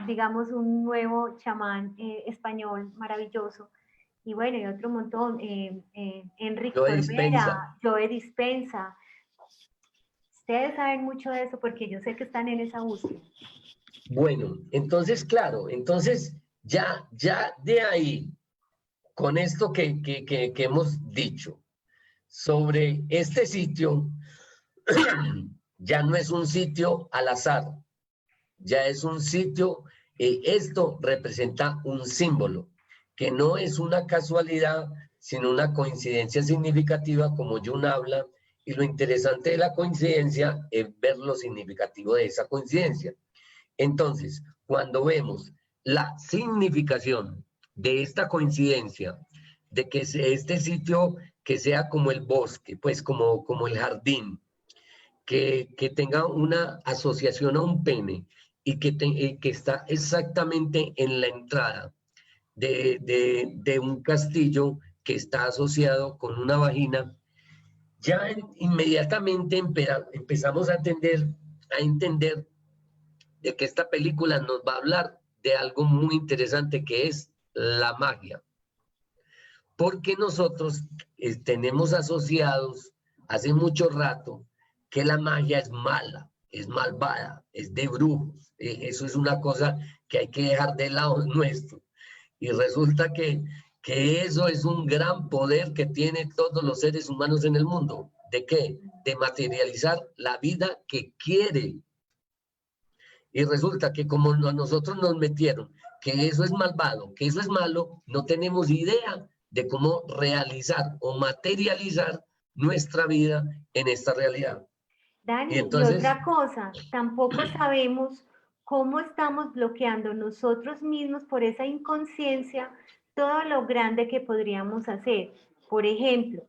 digamos, un nuevo chamán español maravilloso. Y bueno, y otro montón, Enrique Corbera, Joe Dispensa. Ustedes saben mucho de eso porque yo sé que están en esa búsqueda. Bueno, entonces, claro, entonces ya de ahí, con esto que hemos dicho sobre este sitio, ya no es un sitio al azar, ya es un sitio, esto representa un símbolo, que no es una casualidad, sino una coincidencia significativa, como Jung habla, y lo interesante de la coincidencia es ver lo significativo de esa coincidencia. Entonces, cuando vemos la significación de esta coincidencia, de que este sitio que sea como el bosque, pues como el jardín, que tenga una asociación a un pene y que está exactamente en la entrada de un castillo que está asociado con una vagina, ya inmediatamente empezamos a entender de que esta película nos va a hablar de algo muy interesante, que es la magia. Porque nosotros tenemos asociados hace mucho rato que la magia es mala, es malvada, es de brujos. Eso es una cosa que hay que dejar de lado nuestro. Y resulta que eso es un gran poder que tienen todos los seres humanos en el mundo. ¿De qué? De materializar la vida que quiere. Y resulta que como a nosotros nos metieron que eso es malvado, que eso es malo, no tenemos idea de cómo realizar o materializar nuestra vida en esta realidad. Dani, y otra cosa, tampoco sabemos cómo estamos bloqueando nosotros mismos por esa inconsciencia todo lo grande que podríamos hacer. Por ejemplo,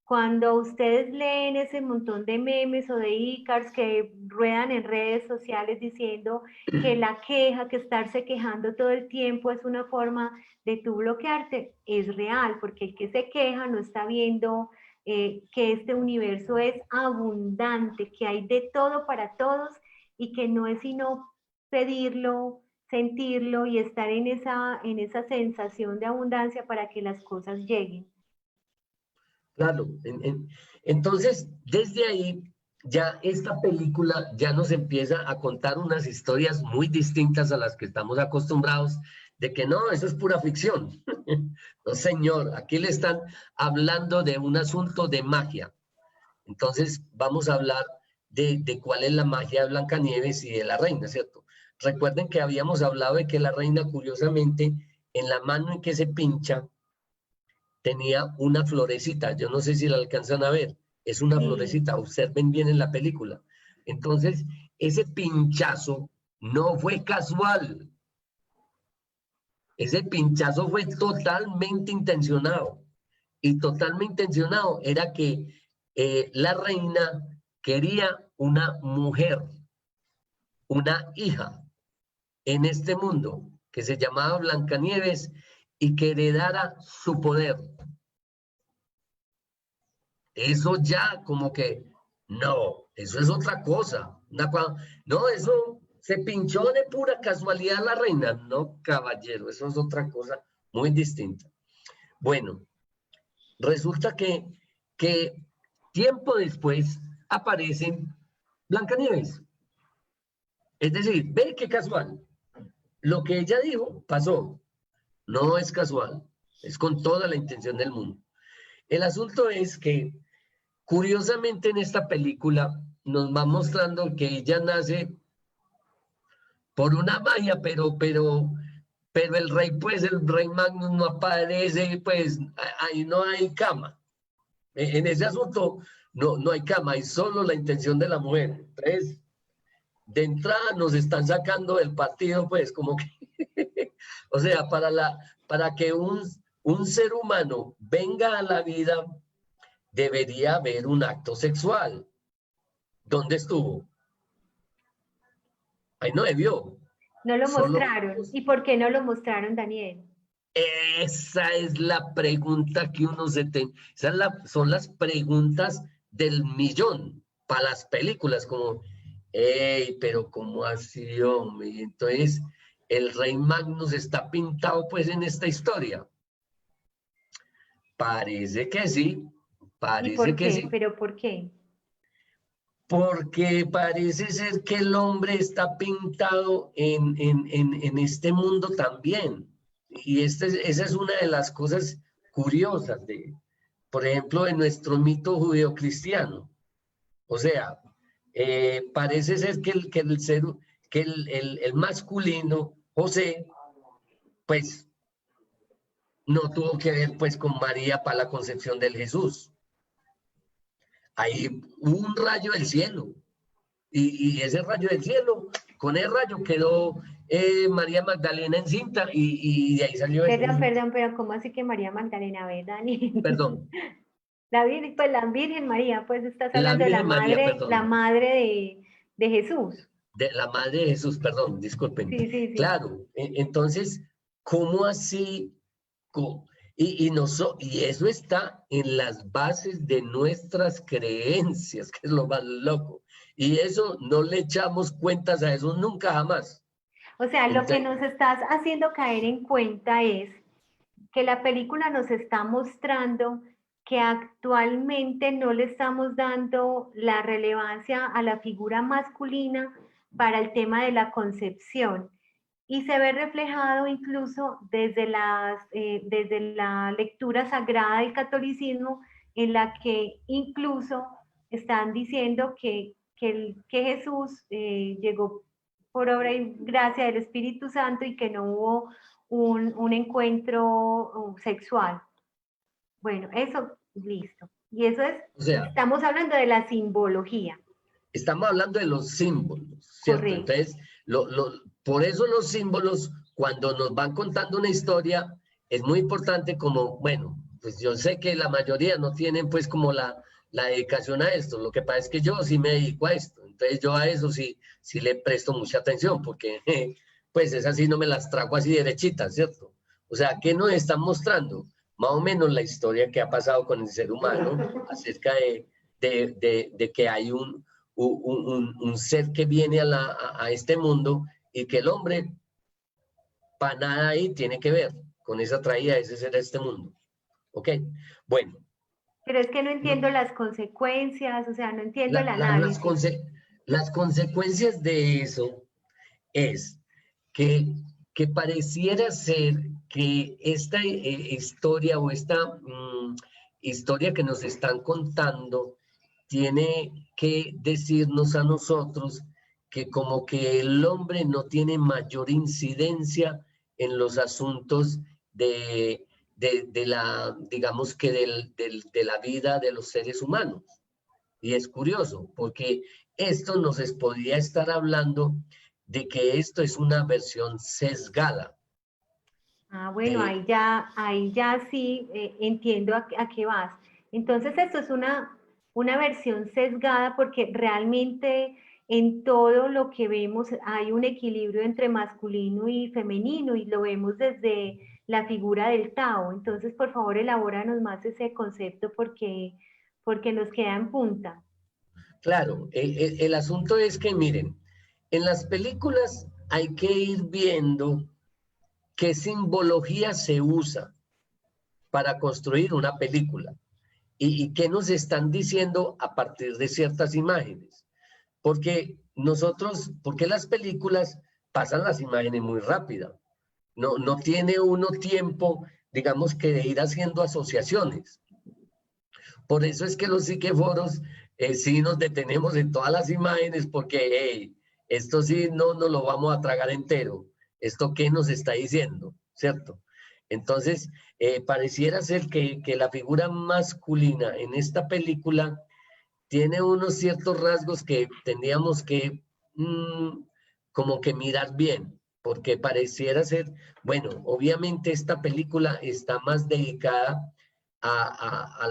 cuando ustedes leen ese montón de memes o de ícars que ruedan en redes sociales diciendo que la queja, que estarse quejando todo el tiempo es una forma de tú bloquearte, es real, porque el que se queja no está viendo que este universo es abundante, que hay de todo para todos y que no es sino pedirlo, sentirlo y estar en esa sensación de abundancia para que las cosas lleguen. Claro, entonces desde ahí ya esta película ya nos empieza a contar unas historias muy distintas a las que estamos acostumbrados de que no, eso es pura ficción. No, señor, aquí le están hablando de un asunto de magia. Entonces, vamos a hablar de cuál es la magia de Blancanieves y de la reina, ¿cierto? Recuerden que habíamos hablado de que la reina, curiosamente, en la mano en que se pincha, tenía una florecita. Yo no sé si la alcanzan a ver. Es una florecita. Observen bien en la película. Entonces, ese pinchazo no fue casual. Ese pinchazo fue totalmente intencionado. Y totalmente intencionado era que la reina quería una mujer, una hija en este mundo que se llamaba Blancanieves y que heredara su poder. Eso ya como que, no, eso es otra cosa. No, eso se pinchó de pura casualidad la reina. No, caballero, eso es otra cosa muy distinta. Bueno, resulta que tiempo después aparece Blancanieves. Es decir, ve qué casual. Lo que ella dijo pasó. No es casual, es con toda la intención del mundo. El asunto es que, curiosamente, en esta película nos va mostrando que ella nace por una magia, pero el rey, pues, el rey Magnus no aparece, pues, ahí no hay cama. En ese asunto no hay cama, hay solo la intención de la mujer. Entonces, de entrada nos están sacando del partido, pues, como que, o sea, para que un ser humano venga a la vida, debería haber un acto sexual. ¿Dónde estuvo? Ahí no debió. No lo mostraron. ¿Y por qué no lo mostraron, Daniel? Esa es la pregunta que uno se tiene. Son las preguntas del millón para las películas, como, hey, pero ¿cómo así, hombre? Entonces, el rey Magnus está pintado, pues, en esta historia. Parece que sí, parece que sí. ¿Pero por qué? Porque parece ser que el hombre está pintado en este mundo también. Y esa es una de las cosas curiosas por ejemplo, de nuestro mito judeocristiano. O sea, parece ser que el masculino, José, pues, no tuvo que ver, pues, con María para la concepción del Jesús. Ahí hubo un rayo del cielo. Y ese rayo del cielo, con el rayo quedó María Magdalena encinta y de ahí salió Perdón, pero ¿cómo así que María Magdalena? A ver, Dani. Perdón. La Virgen María, pues estás hablando de la madre de Jesús. De la madre de Jesús, perdón, disculpen. Sí. Claro, entonces, ¿cómo así? Y eso está en las bases de nuestras creencias, que es lo más loco. Y eso no le echamos cuentas a eso nunca jamás. O sea, lo que nos estás haciendo caer en cuenta es que la película nos está mostrando que actualmente no le estamos dando la relevancia a la figura masculina para el tema de la concepción. Y se ve reflejado incluso desde la lectura sagrada del catolicismo, en la que incluso están diciendo que Jesús llegó por obra y gracia del Espíritu Santo y que no hubo un encuentro sexual. Bueno, eso, listo. Y eso es, o sea, estamos hablando de la simbología. Estamos hablando de los símbolos, ¿cierto? Correcto. Entonces, por eso los símbolos, cuando nos van contando una historia, es muy importante como, bueno, pues yo sé que la mayoría no tienen pues como la dedicación a esto, lo que pasa es que yo sí me dedico a esto, entonces yo a eso sí le presto mucha atención, porque pues es así, no me las trago así derechitas, ¿cierto? O sea, ¿qué nos están mostrando? Más o menos la historia que ha pasado con el ser humano, acerca de que hay un ser que viene a este mundo y que el hombre para nada ahí tiene que ver con esa traída de ese ser a este mundo. ¿Ok? Bueno. Pero es que no entiendo las consecuencias, o sea, no entiendo el análisis. Las consecuencias de eso es que que pareciera ser que esta historia o esta historia que nos están contando tiene que decirnos a nosotros que como que el hombre no tiene mayor incidencia en los asuntos de la, digamos que de la vida de los seres humanos. Y es curioso, porque esto nos podría estar hablando de que esto es una versión sesgada. Ah, bueno, ahí ya sí entiendo a qué vas. Entonces, esto es una versión sesgada porque realmente en todo lo que vemos hay un equilibrio entre masculino y femenino y lo vemos desde la figura del Tao. Entonces, por favor, elabóranos más ese concepto porque nos queda en punta. Claro, el asunto es que, miren, en las películas hay que ir viendo qué simbología se usa para construir una película y qué nos están diciendo a partir de ciertas imágenes. Porque porque las películas pasan las imágenes muy rápido. No tiene uno tiempo, digamos que de ir haciendo asociaciones. Por eso es que los psiqueforos sí nos detenemos en todas las imágenes porque hey, esto sí no nos lo vamos a tragar entero. ¿Esto qué nos está diciendo? ¿Cierto? Entonces, pareciera ser que la figura masculina en esta película tiene unos ciertos rasgos que tendríamos que como que mirar bien, porque pareciera ser, bueno, obviamente esta película está más dedicada a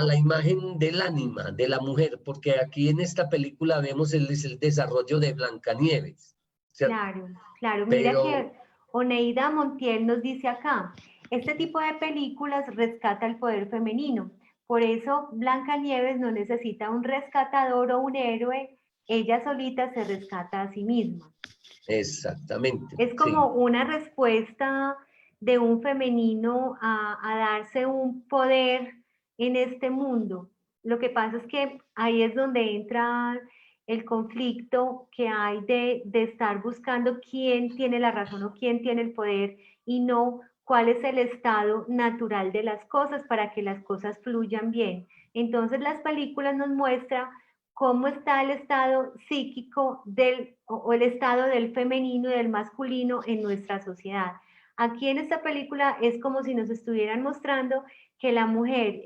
la imagen del ánima, de la mujer, porque aquí en esta película vemos el desarrollo de Blancanieves, ¿cierto? Claro, claro. Mira Pero, que Oneida Montiel nos dice acá, este tipo de películas rescata el poder femenino. Por eso Blancanieves no necesita un rescatador o un héroe, ella solita se rescata a sí misma. exactamente, Es sí, como una respuesta de un femenino a darse un poder en este mundo. Lo que pasa es que ahí es donde entra el conflicto que hay de estar buscando quién tiene la razón o quién tiene el poder y no cuál es el estado natural de las cosas para que las cosas fluyan bien. Entonces las películas nos muestran cómo está el estado psíquico o el estado del femenino y del masculino en nuestra sociedad. Aquí en esta película es como si nos estuvieran mostrando que la mujer,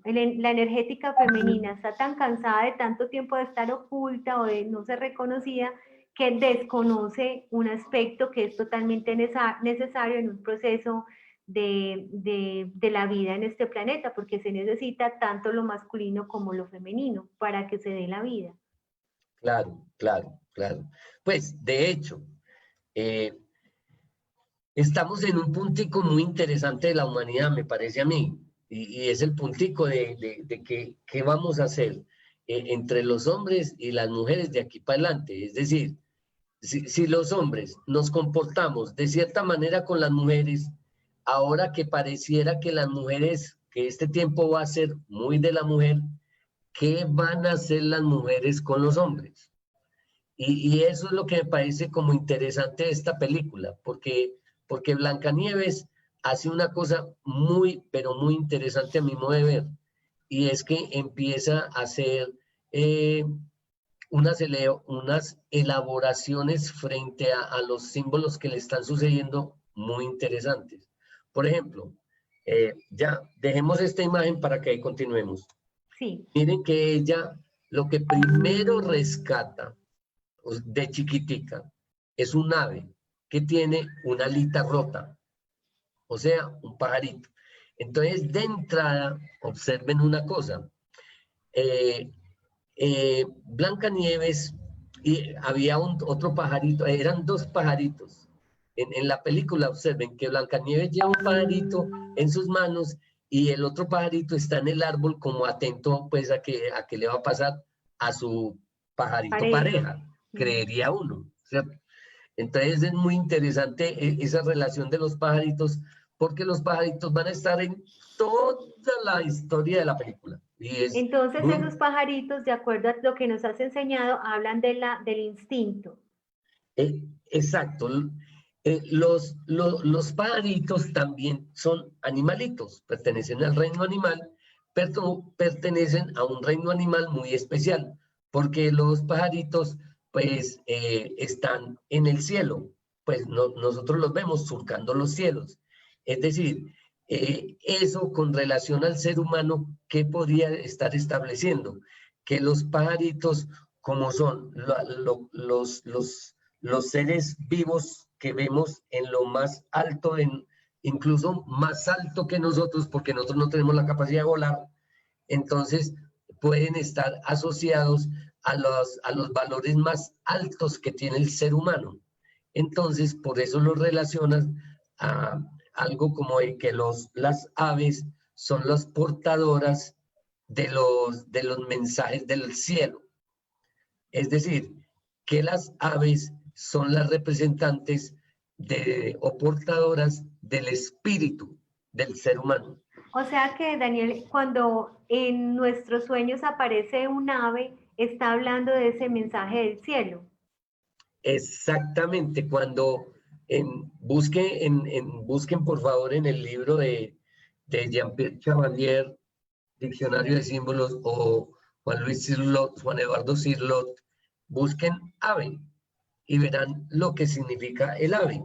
la energética femenina está tan cansada de tanto tiempo de estar oculta o de no ser reconocida que desconoce un aspecto que es totalmente necesario en un proceso de la vida en este planeta, porque se necesita tanto lo masculino como lo femenino para que se dé la vida. claro, claro, claro. Pues, de hecho, eh, estamos en un puntico muy interesante de la humanidad, me parece a mí, y es el puntico de qué vamos a hacer entre los hombres y las mujeres de aquí para adelante. Es decir, si los hombres nos comportamos de cierta manera con las mujeres, ahora que pareciera que las mujeres, que este tiempo va a ser muy de la mujer, ¿qué van a hacer las mujeres con los hombres? Y eso es lo que me parece como interesante de esta película, porque Blancanieves hace una cosa muy, pero muy interesante a mi modo de ver, y es que empieza a hacer eh, unas elaboraciones frente a los símbolos que le están sucediendo muy interesantes. Por ejemplo, ya dejemos esta imagen para que ahí continuemos. Sí. Miren que ella lo que primero rescata de chiquitica es un ave que tiene una alita rota, o sea, un pajarito. Entonces, de entrada, observen una cosa. Eh, Blancanieves y había otro pajarito, eran dos pajaritos. En la película observen que Blancanieves lleva un pajarito en sus manos y el otro pajarito está en el árbol como atento pues a que le va a pasar a su pajarito Pareja. pareja, creería uno, ¿cierto? Entonces es muy interesante esa relación de los pajaritos porque los pajaritos van a estar en toda la historia de la película y es Entonces muy esos pajaritos, de acuerdo a lo que nos has enseñado, hablan del instinto. exacto. Los pajaritos también son animalitos, pertenecen al reino animal, pero pertenecen a un reino animal muy especial, porque los pajaritos pues están en el cielo, pues nosotros los vemos surcando los cielos. Es decir, eso con relación al ser humano, ¿qué podría estar estableciendo? Que los pajaritos, como son los seres vivos que vemos en lo más alto, incluso más alto que nosotros, porque nosotros no tenemos la capacidad de volar, entonces pueden estar asociados a los valores más altos que tiene el ser humano. Entonces, por eso lo relacionas a algo como de que las aves son las portadoras de los mensajes del cielo. Es decir, que las aves son las representantes o portadoras del espíritu del ser humano. O sea que, Daniel, cuando en nuestros sueños aparece un ave, está hablando de ese mensaje del cielo. Exactamente, cuando busquen por favor en el libro de Jean-Pierre Chevalier, Diccionario de Símbolos, o Juan Eduardo Cirlot, busquen ave y verán lo que significa el ave.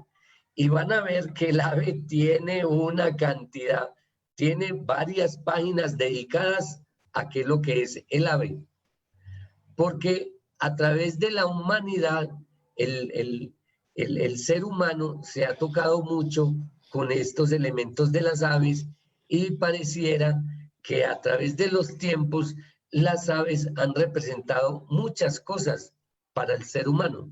Y van a ver que el ave tiene una cantidad, tiene varias páginas dedicadas a qué es lo que es el ave. Porque a través de la humanidad, el ser humano se ha tocado mucho con estos elementos de las aves y pareciera que a través de los tiempos las aves han representado muchas cosas para el ser humano.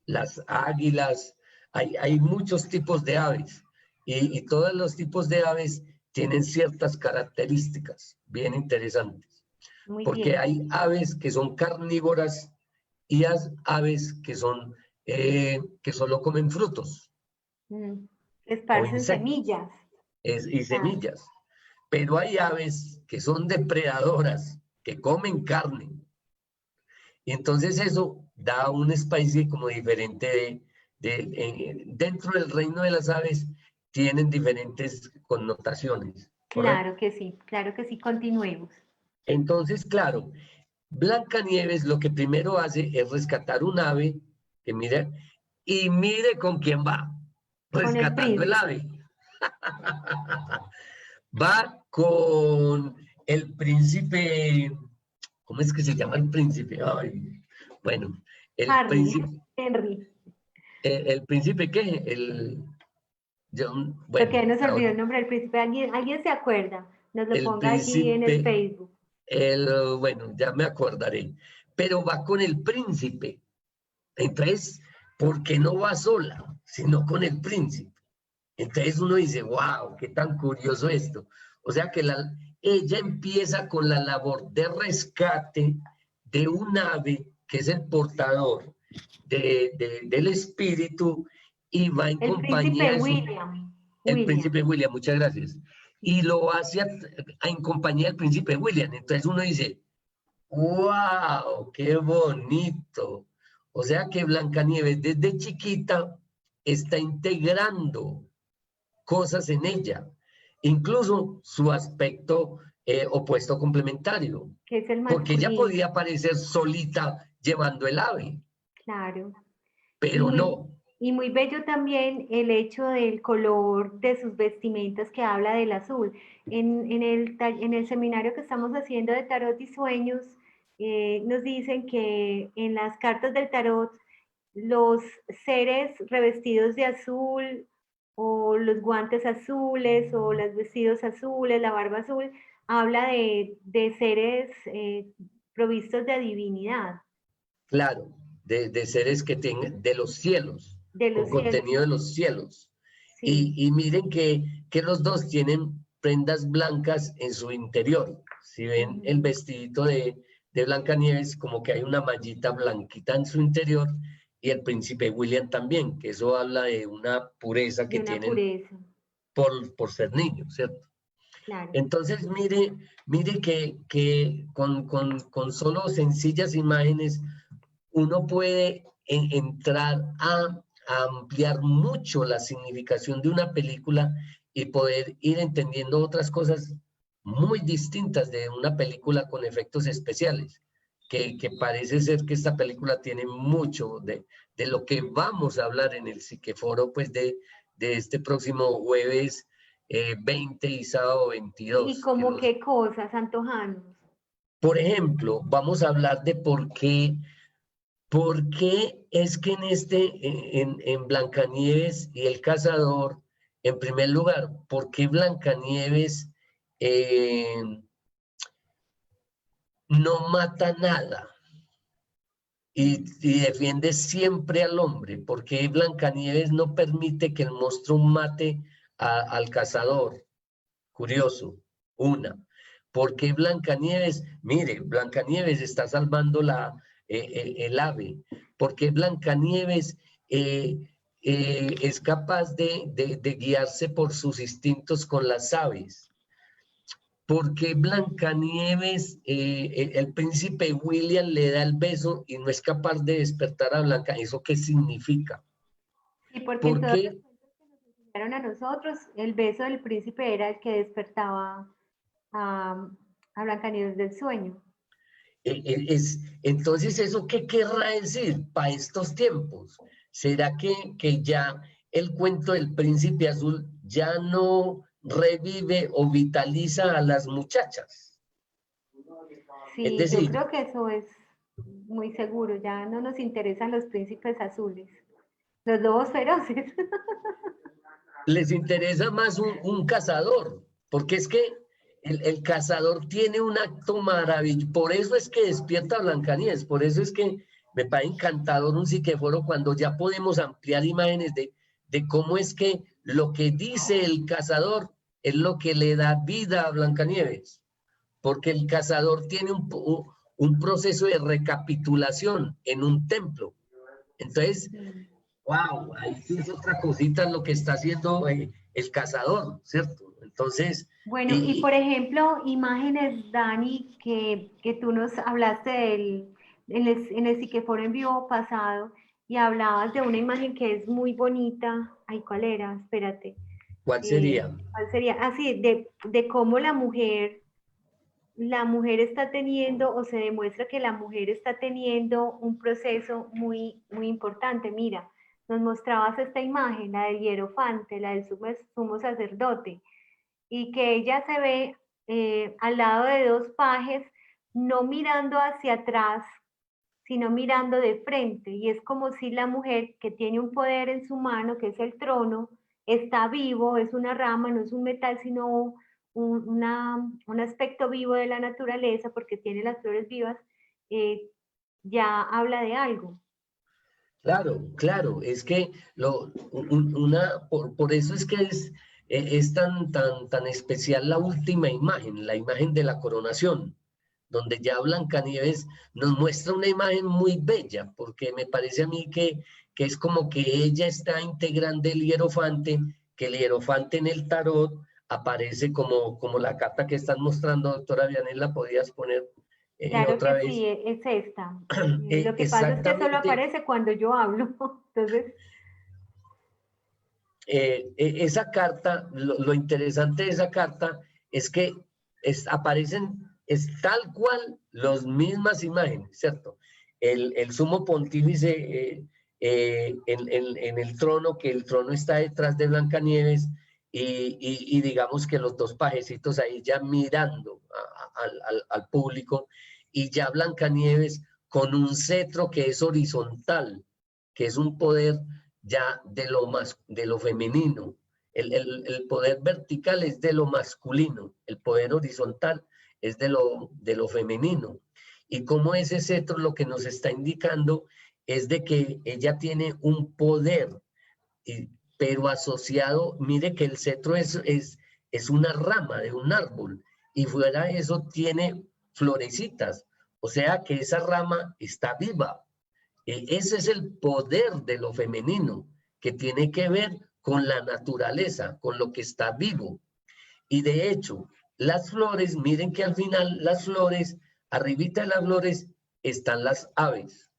Las águilas, hay muchos tipos de aves y todos los tipos de aves tienen ciertas características bien interesantes. Porque hay aves que son carnívoras y hay aves que solo comen frutos. Esparcen semillas. Y semillas. Pero hay aves que son depredadoras, que comen carne. Y entonces eso da una especie como diferente dentro del reino de las aves tienen diferentes connotaciones. ¿Correcto? Claro que sí, continuemos. Entonces, claro, Blancanieves lo que primero hace es rescatar un ave, que mire, y mire con quién va, rescatando el ave. Va con el príncipe, ¿cómo es que se llama el príncipe? Ay, bueno, el príncipe. Henry. ¿El príncipe qué? Bueno, porque nos olvidó el nombre del príncipe. ¿Alguien se acuerda? Nos lo ponga allí en el Facebook. Bueno, ya me acordaré. Pero va con el príncipe. Entonces, ¿por qué no va sola, sino con el príncipe? Entonces uno dice, wow, qué tan curioso esto. O sea que ella empieza con la labor de rescate de un ave que es el portador del espíritu y va en compañía de el príncipe William, muchas gracias. Y lo hace en compañía del príncipe William. Entonces uno dice, wow, qué bonito. O sea que Blancanieves desde chiquita está integrando cosas en ella, incluso su aspecto opuesto complementario, que es el masculino. Porque ella podía aparecer solita llevando el ave. Claro. Pero no. Y muy bello también el hecho del color de sus vestimentas que habla del azul. En el seminario que estamos haciendo de tarot y sueños, nos dicen que en las cartas del tarot, los seres revestidos de azul o los guantes azules o los vestidos azules, la barba azul, habla de seres provistos de divinidad. Claro, de seres que tengan, de los cielos. Con contenido de los cielos. Sí. Y miren que los dos tienen prendas blancas en su interior. Si ven el vestidito de Blancanieves, como que hay una mallita blanquita en su interior, y el príncipe William también, que eso habla de una pureza que tienen por ser niños, ¿cierto? Claro. Entonces, mire que con solo sencillas imágenes uno puede entrar ampliar mucho la significación de una película y poder ir entendiendo otras cosas muy distintas de una película con efectos especiales, que parece ser que esta película tiene mucho de lo que vamos a hablar en el Psiqueforo, pues de este próximo jueves 20 y sábado 22. ¿Y como qué cosas, antojanos? Por ejemplo, vamos a hablar de por qué es que en Blancanieves y el Cazador, en primer lugar, por qué Blancanieves no mata nada y defiende siempre al hombre? ¿Por qué Blancanieves no permite que el monstruo mate al cazador? Curioso, una. ¿Por qué Blancanieves? Mire, Blancanieves está salvando el ave. ¿Por qué Blancanieves es capaz de guiarse por sus instintos con las aves? ¿Por qué Blancanieves, el príncipe William le da el beso y no es capaz de despertar a Blanca? ¿Eso qué significa? Y porque en ¿Por todos qué? los cuentos que nos enseñaron a nosotros, el beso del príncipe era el que despertaba a Blancanieves del sueño. Entonces, ¿eso qué querrá decir para estos tiempos? ¿Será que ya el cuento del príncipe azul ya no revive o vitaliza a las muchachas? Es Sí, yo decir, creo que eso es muy seguro, ya no nos interesan los príncipes azules, los lobos feroces. les interesa más un cazador, porque es que el cazador tiene un acto maravilloso. Por eso es que despierta a Blancanieves, por eso es que me parece encantador un psiqueforo cuando ya podemos ampliar imágenes de cómo es que lo que dice el cazador es lo que le da vida a Blancanieves, porque el cazador tiene un proceso de recapitulación en un templo. Entonces, wow, ahí sí es otra cosita lo que está haciendo el cazador, ¿cierto? Entonces, Bueno, y por ejemplo, imágenes, Dani, que tú nos hablaste en el Psiqueforo en vivo pasado y hablabas de una imagen que es muy bonita. Ay, ¿cuál era? Espérate. ¿cuál sería? ¿Cuál sería? Así, de cómo la mujer está teniendo o se demuestra que la mujer está teniendo un proceso muy, muy importante. Mira, nos mostrabas esta imagen, la del hierofante, la del sumo sacerdote, y que ella se ve al lado de dos pajes, no mirando hacia atrás, sino mirando de frente. Y es como si la mujer que tiene un poder en su mano, que es el trono, está vivo, es una rama, no es un metal, sino un aspecto vivo de la naturaleza, porque tiene las flores vivas, ya habla de algo. Claro, claro, es que por eso es que es tan especial la última imagen, la imagen de la coronación, donde ya Blancanieves nos muestra una imagen muy bella, porque me parece a mí que es como que ella está integrando el hierofante, que el hierofante en el tarot aparece como la carta que están mostrando, doctora Vianel, la podías poner Claro otra que vez. sí, es esta. Lo que pasa es que solo Exactamente. aparece cuando yo hablo. Entonces, Esa carta, lo interesante de esa carta es que aparecen, es tal cual las mismas imágenes, ¿cierto? El sumo pontífice en el trono, que el trono está detrás de Blancanieves, y digamos que los dos pajecitos ahí ya mirando al público, y ya Blancanieves con un cetro que es horizontal, que es un poder ya de lo femenino. El poder vertical es de lo masculino, el poder horizontal es de lo femenino. Y como ese cetro lo que nos está indicando es de que ella tiene un poder, pero asociado, mire que el cetro es una rama de un árbol y fuera de eso tiene florecitas, o sea que esa rama está viva. Ese es el poder de lo femenino, que tiene que ver con la naturaleza, con lo que está vivo. Y de hecho, las flores, miren que al final las flores, arribita de las flores están las aves,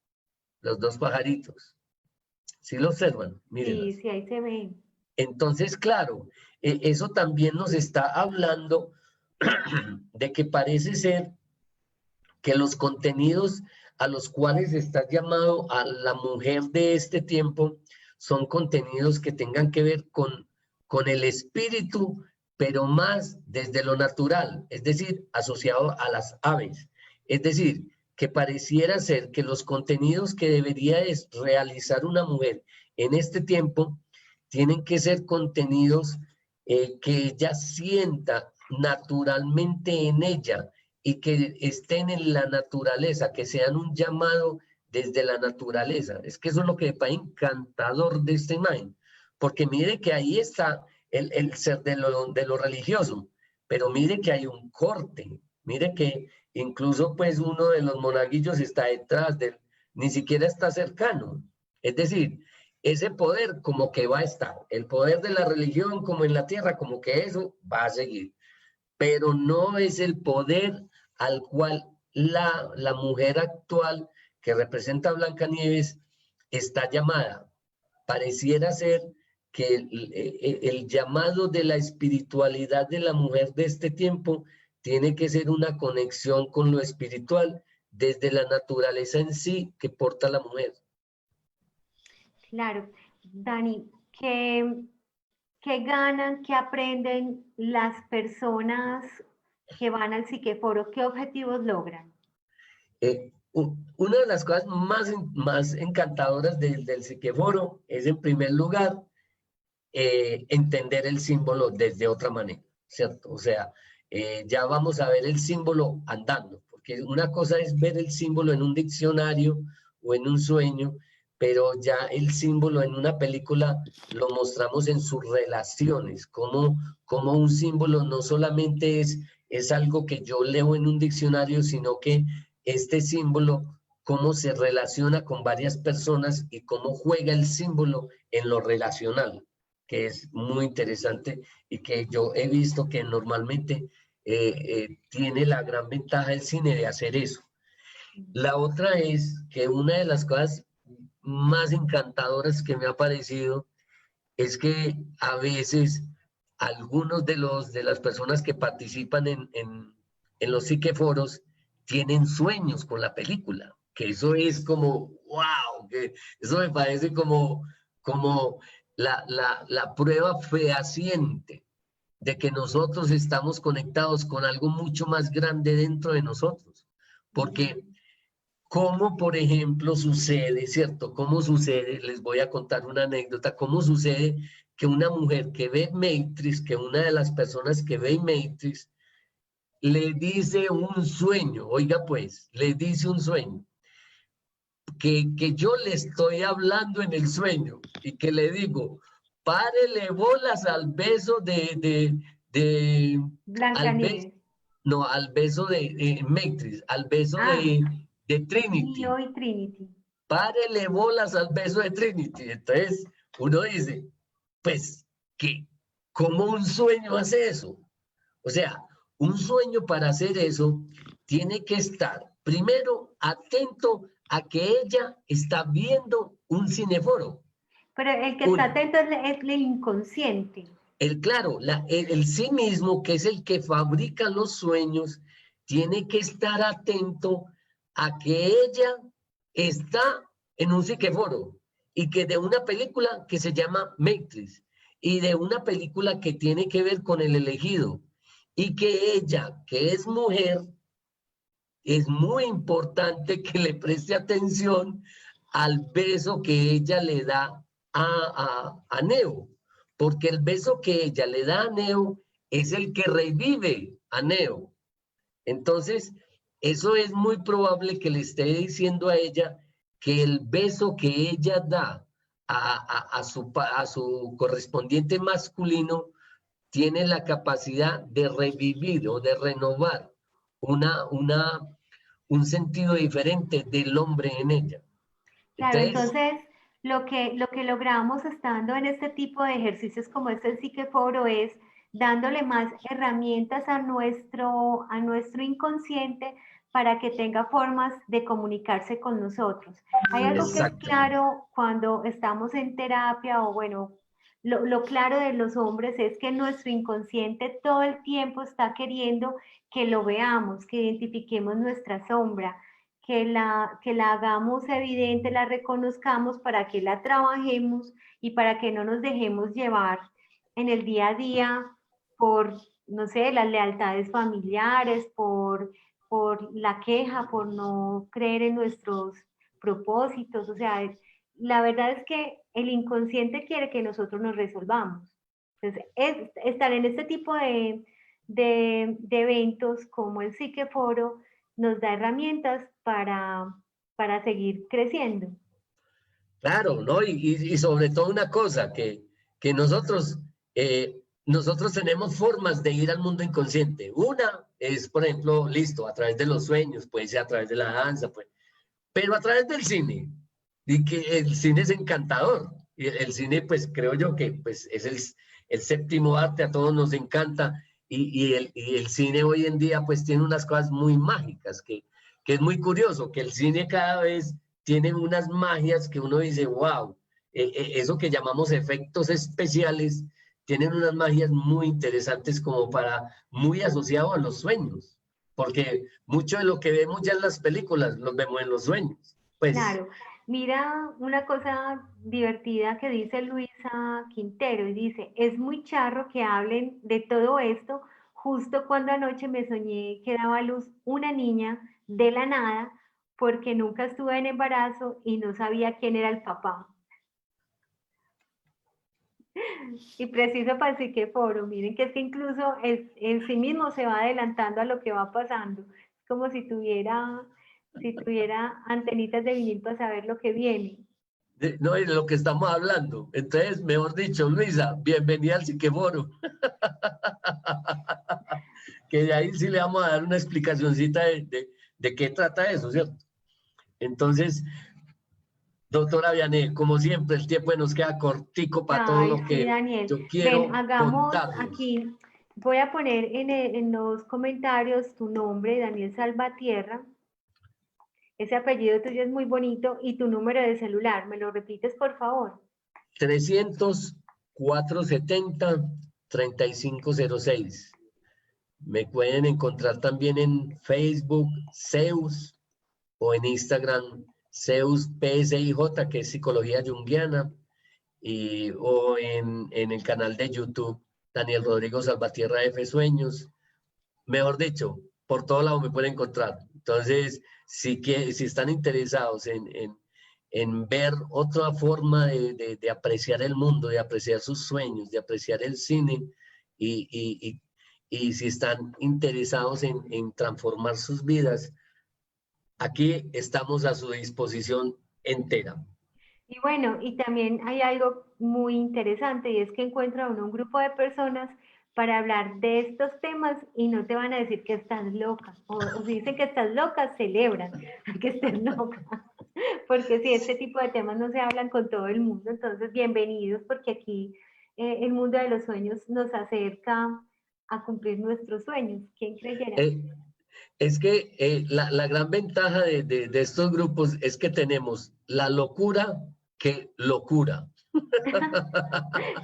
los dos pajaritos, ¿Sí lo observan? Sí, Mírenlas. sí, ahí se ve. Entonces, claro, eso también nos está hablando de que parece ser que los contenidos a los cuales está llamado a la mujer de este tiempo son contenidos que tengan que ver con el espíritu, pero más desde lo natural, es decir, asociado a las aves. Es decir, que pareciera ser que los contenidos que debería realizar una mujer en este tiempo tienen que ser contenidos que ella sienta naturalmente en ella y que estén en la naturaleza, que sean un llamado desde la naturaleza. Es que eso es lo que me parece encantador de esta imagen, porque mire que ahí está el ser de lo religioso, pero mire que hay un corte, mire que incluso pues uno de los monaguillos está detrás de él, ni siquiera está cercano. Es decir, ese poder como que va a estar, el poder de la religión como en la tierra, como que eso va a seguir, pero no es el poder al cual la mujer actual que representa a Blancanieves está llamada. Pareciera ser que el llamado de la espiritualidad de la mujer de este tiempo tiene que ser una conexión con lo espiritual desde la naturaleza en sí que porta la mujer. Claro, Dani, ¿qué ganan, qué aprenden las personas que van al psiqueforo? ¿Qué objetivos logran? Una de las cosas más encantadoras del psiqueforo es, en primer lugar, entender el símbolo desde otra manera, ¿cierto? O sea, ya vamos a ver el símbolo andando, porque una cosa es ver el símbolo en un diccionario o en un sueño, pero ya el símbolo en una película lo mostramos en sus relaciones, como un símbolo no solamente es algo que yo leo en un diccionario, sino que este símbolo, cómo se relaciona con varias personas y cómo juega el símbolo en lo relacional, que es muy interesante y que yo he visto que normalmente tiene la gran ventaja el cine de hacer eso. La otra es que una de las cosas más encantadoras que me ha parecido es que a veces algunos de las personas que participan en los psiqueforos tienen sueños con la película, que eso es como, wow, que eso me parece como la prueba fehaciente de que nosotros estamos conectados con algo mucho más grande dentro de nosotros. Porque cómo, por ejemplo, sucede, ¿cierto? ¿Cómo sucede? Les voy a contar una anécdota. ¿Cómo sucede que una mujer que ve Matrix, que una de las personas que ve Matrix, le dice un sueño, oiga pues, le dice un sueño, que yo le estoy hablando en el sueño y que le digo, párele bolas al beso al beso, Blancanieves. no, al beso de Matrix, al beso Ah, de Trinity. Neo y Trinity. Párele bolas al beso de Trinity. Entonces, uno dice, pues, que ¿cómo un sueño hace eso? O sea, un sueño para hacer eso tiene que estar primero atento a que ella está viendo un cineforo. Pero el que está Uno, atento es el inconsciente. claro, el sí mismo, que es el que fabrica los sueños, tiene que estar atento a que ella está en un psiqueforo y que de una película que se llama Matrix y de una película que tiene que ver con el elegido y que ella, que es mujer, es muy importante que le preste atención al beso que ella le da a Neo, porque el beso que ella le da a Neo es el que revive a Neo. Entonces, eso es muy probable que le esté diciendo a ella que el beso que ella da a su correspondiente masculino tiene la capacidad de revivir o de renovar un sentido diferente del hombre en ella. Claro, Entonces, entonces lo que logramos estando en este tipo de ejercicios como es el psiqueforo es dándole más herramientas a nuestro inconsciente para que tenga formas de comunicarse con nosotros. Hay algo que es Exactamente. claro cuando estamos en terapia, o bueno, lo claro de los hombres es que nuestro inconsciente todo el tiempo está queriendo que lo veamos, que identifiquemos nuestra sombra, que la hagamos evidente, la reconozcamos para que la trabajemos y para que no nos dejemos llevar en el día a día por, no sé, las lealtades familiares, por la queja, por no creer en nuestros propósitos. O sea, la verdad es que el inconsciente quiere que nosotros nos resolvamos. Entonces, estar en este tipo de eventos como el Psiqueforo nos da herramientas para seguir creciendo. Claro, ¿no? Y sobre todo una cosa, que nosotros tenemos formas de ir al mundo inconsciente. Una es, por ejemplo, listo, a través de los sueños, puede ser a través de la danza, pues, pero a través del cine. Y que el cine es encantador. Y el cine, pues, creo yo que pues, es el séptimo arte, a todos nos encanta. Y el cine hoy en día, pues, tiene unas cosas muy mágicas, que es muy curioso, que el cine cada vez tiene unas magias que uno dice, wow, eso que llamamos efectos especiales, tienen unas magias muy interesantes como para, muy asociado a los sueños, porque mucho de lo que vemos ya en las películas, los vemos en los sueños. Pues, Claro, mira una cosa divertida que dice Luisa Quintero y dice, es muy charro que hablen de todo esto justo cuando anoche me soñé que daba a luz una niña de la nada porque nunca estuve en embarazo y no sabía quién era el papá. Y preciso para el Psiqueforo, miren que es que incluso en sí mismo se va adelantando a lo que va pasando. Es como si tuviera antenitas de vinil para saber lo que viene. no es de lo que estamos hablando. Entonces, mejor dicho, Luisa, bienvenida al Psiqueforo, que de ahí sí le vamos a dar una explicacióncita de qué trata eso, ¿cierto? Entonces, doctora Vianney, como siempre, el tiempo nos queda cortico para todo Ay, lo sí, que Daniel. yo Ven, quiero hagamos contarles. aquí, voy a poner en los comentarios tu nombre, Daniel Salvatierra. Ese apellido tuyo es muy bonito y tu número de celular. ¿Me lo repites, por favor? 300-470-3506. Me pueden encontrar también en Facebook, Zeus, o en Instagram, Zeus PSIJ, que es Psicología Junguiana, o en el canal de YouTube, Daniel Rodrigo Salvatierra F. Sueños. Mejor dicho, por todo lado me pueden encontrar. Entonces, si están interesados en ver otra forma de apreciar el mundo, de apreciar sus sueños, de apreciar el cine, y, y, y, y si están interesados en transformar sus vidas, aquí estamos a su disposición entera. Y bueno, y también hay algo muy interesante y es que encuentra uno un grupo de personas para hablar de estos temas y no te van a decir que estás loca. O si dicen que estás loca, celebran que estés loca. Porque si este tipo de temas no se hablan con todo el mundo, entonces bienvenidos porque aquí el mundo de los sueños nos acerca a cumplir nuestros sueños. ¿Quién creyera? Eh, es que la gran ventaja de estos grupos es que tenemos la locura que locura.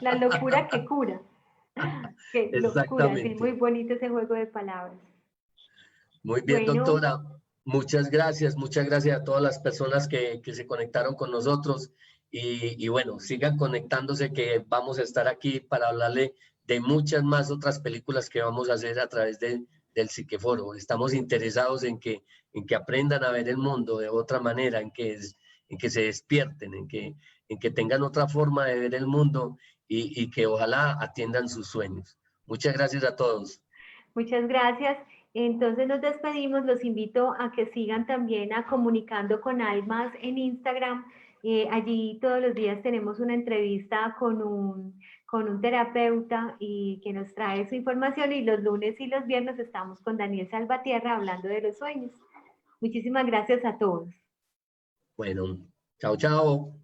La locura que cura. Qué locura, sí, muy Exactamente. bonito ese juego de palabras. Muy bien, Bueno, doctora. Muchas gracias. Muchas gracias a todas las personas que se conectaron con nosotros. Y bueno, sigan conectándose que vamos a estar aquí para hablarle de muchas más otras películas que vamos a hacer a través del Psiqueforo. Estamos interesados en que aprendan a ver el mundo de otra manera, en que se despierten, en que tengan otra forma de ver el mundo y que ojalá atiendan sus sueños. Muchas gracias a todos. muchas gracias. Entonces nos despedimos, los invito a que sigan también a Comunicando con Almas en Instagram. Allí todos los días tenemos una entrevista con un terapeuta y que nos trae su información y los lunes y los viernes estamos con Daniel Salvatierra hablando de los sueños. Muchísimas gracias a todos. Bueno, chao, chao.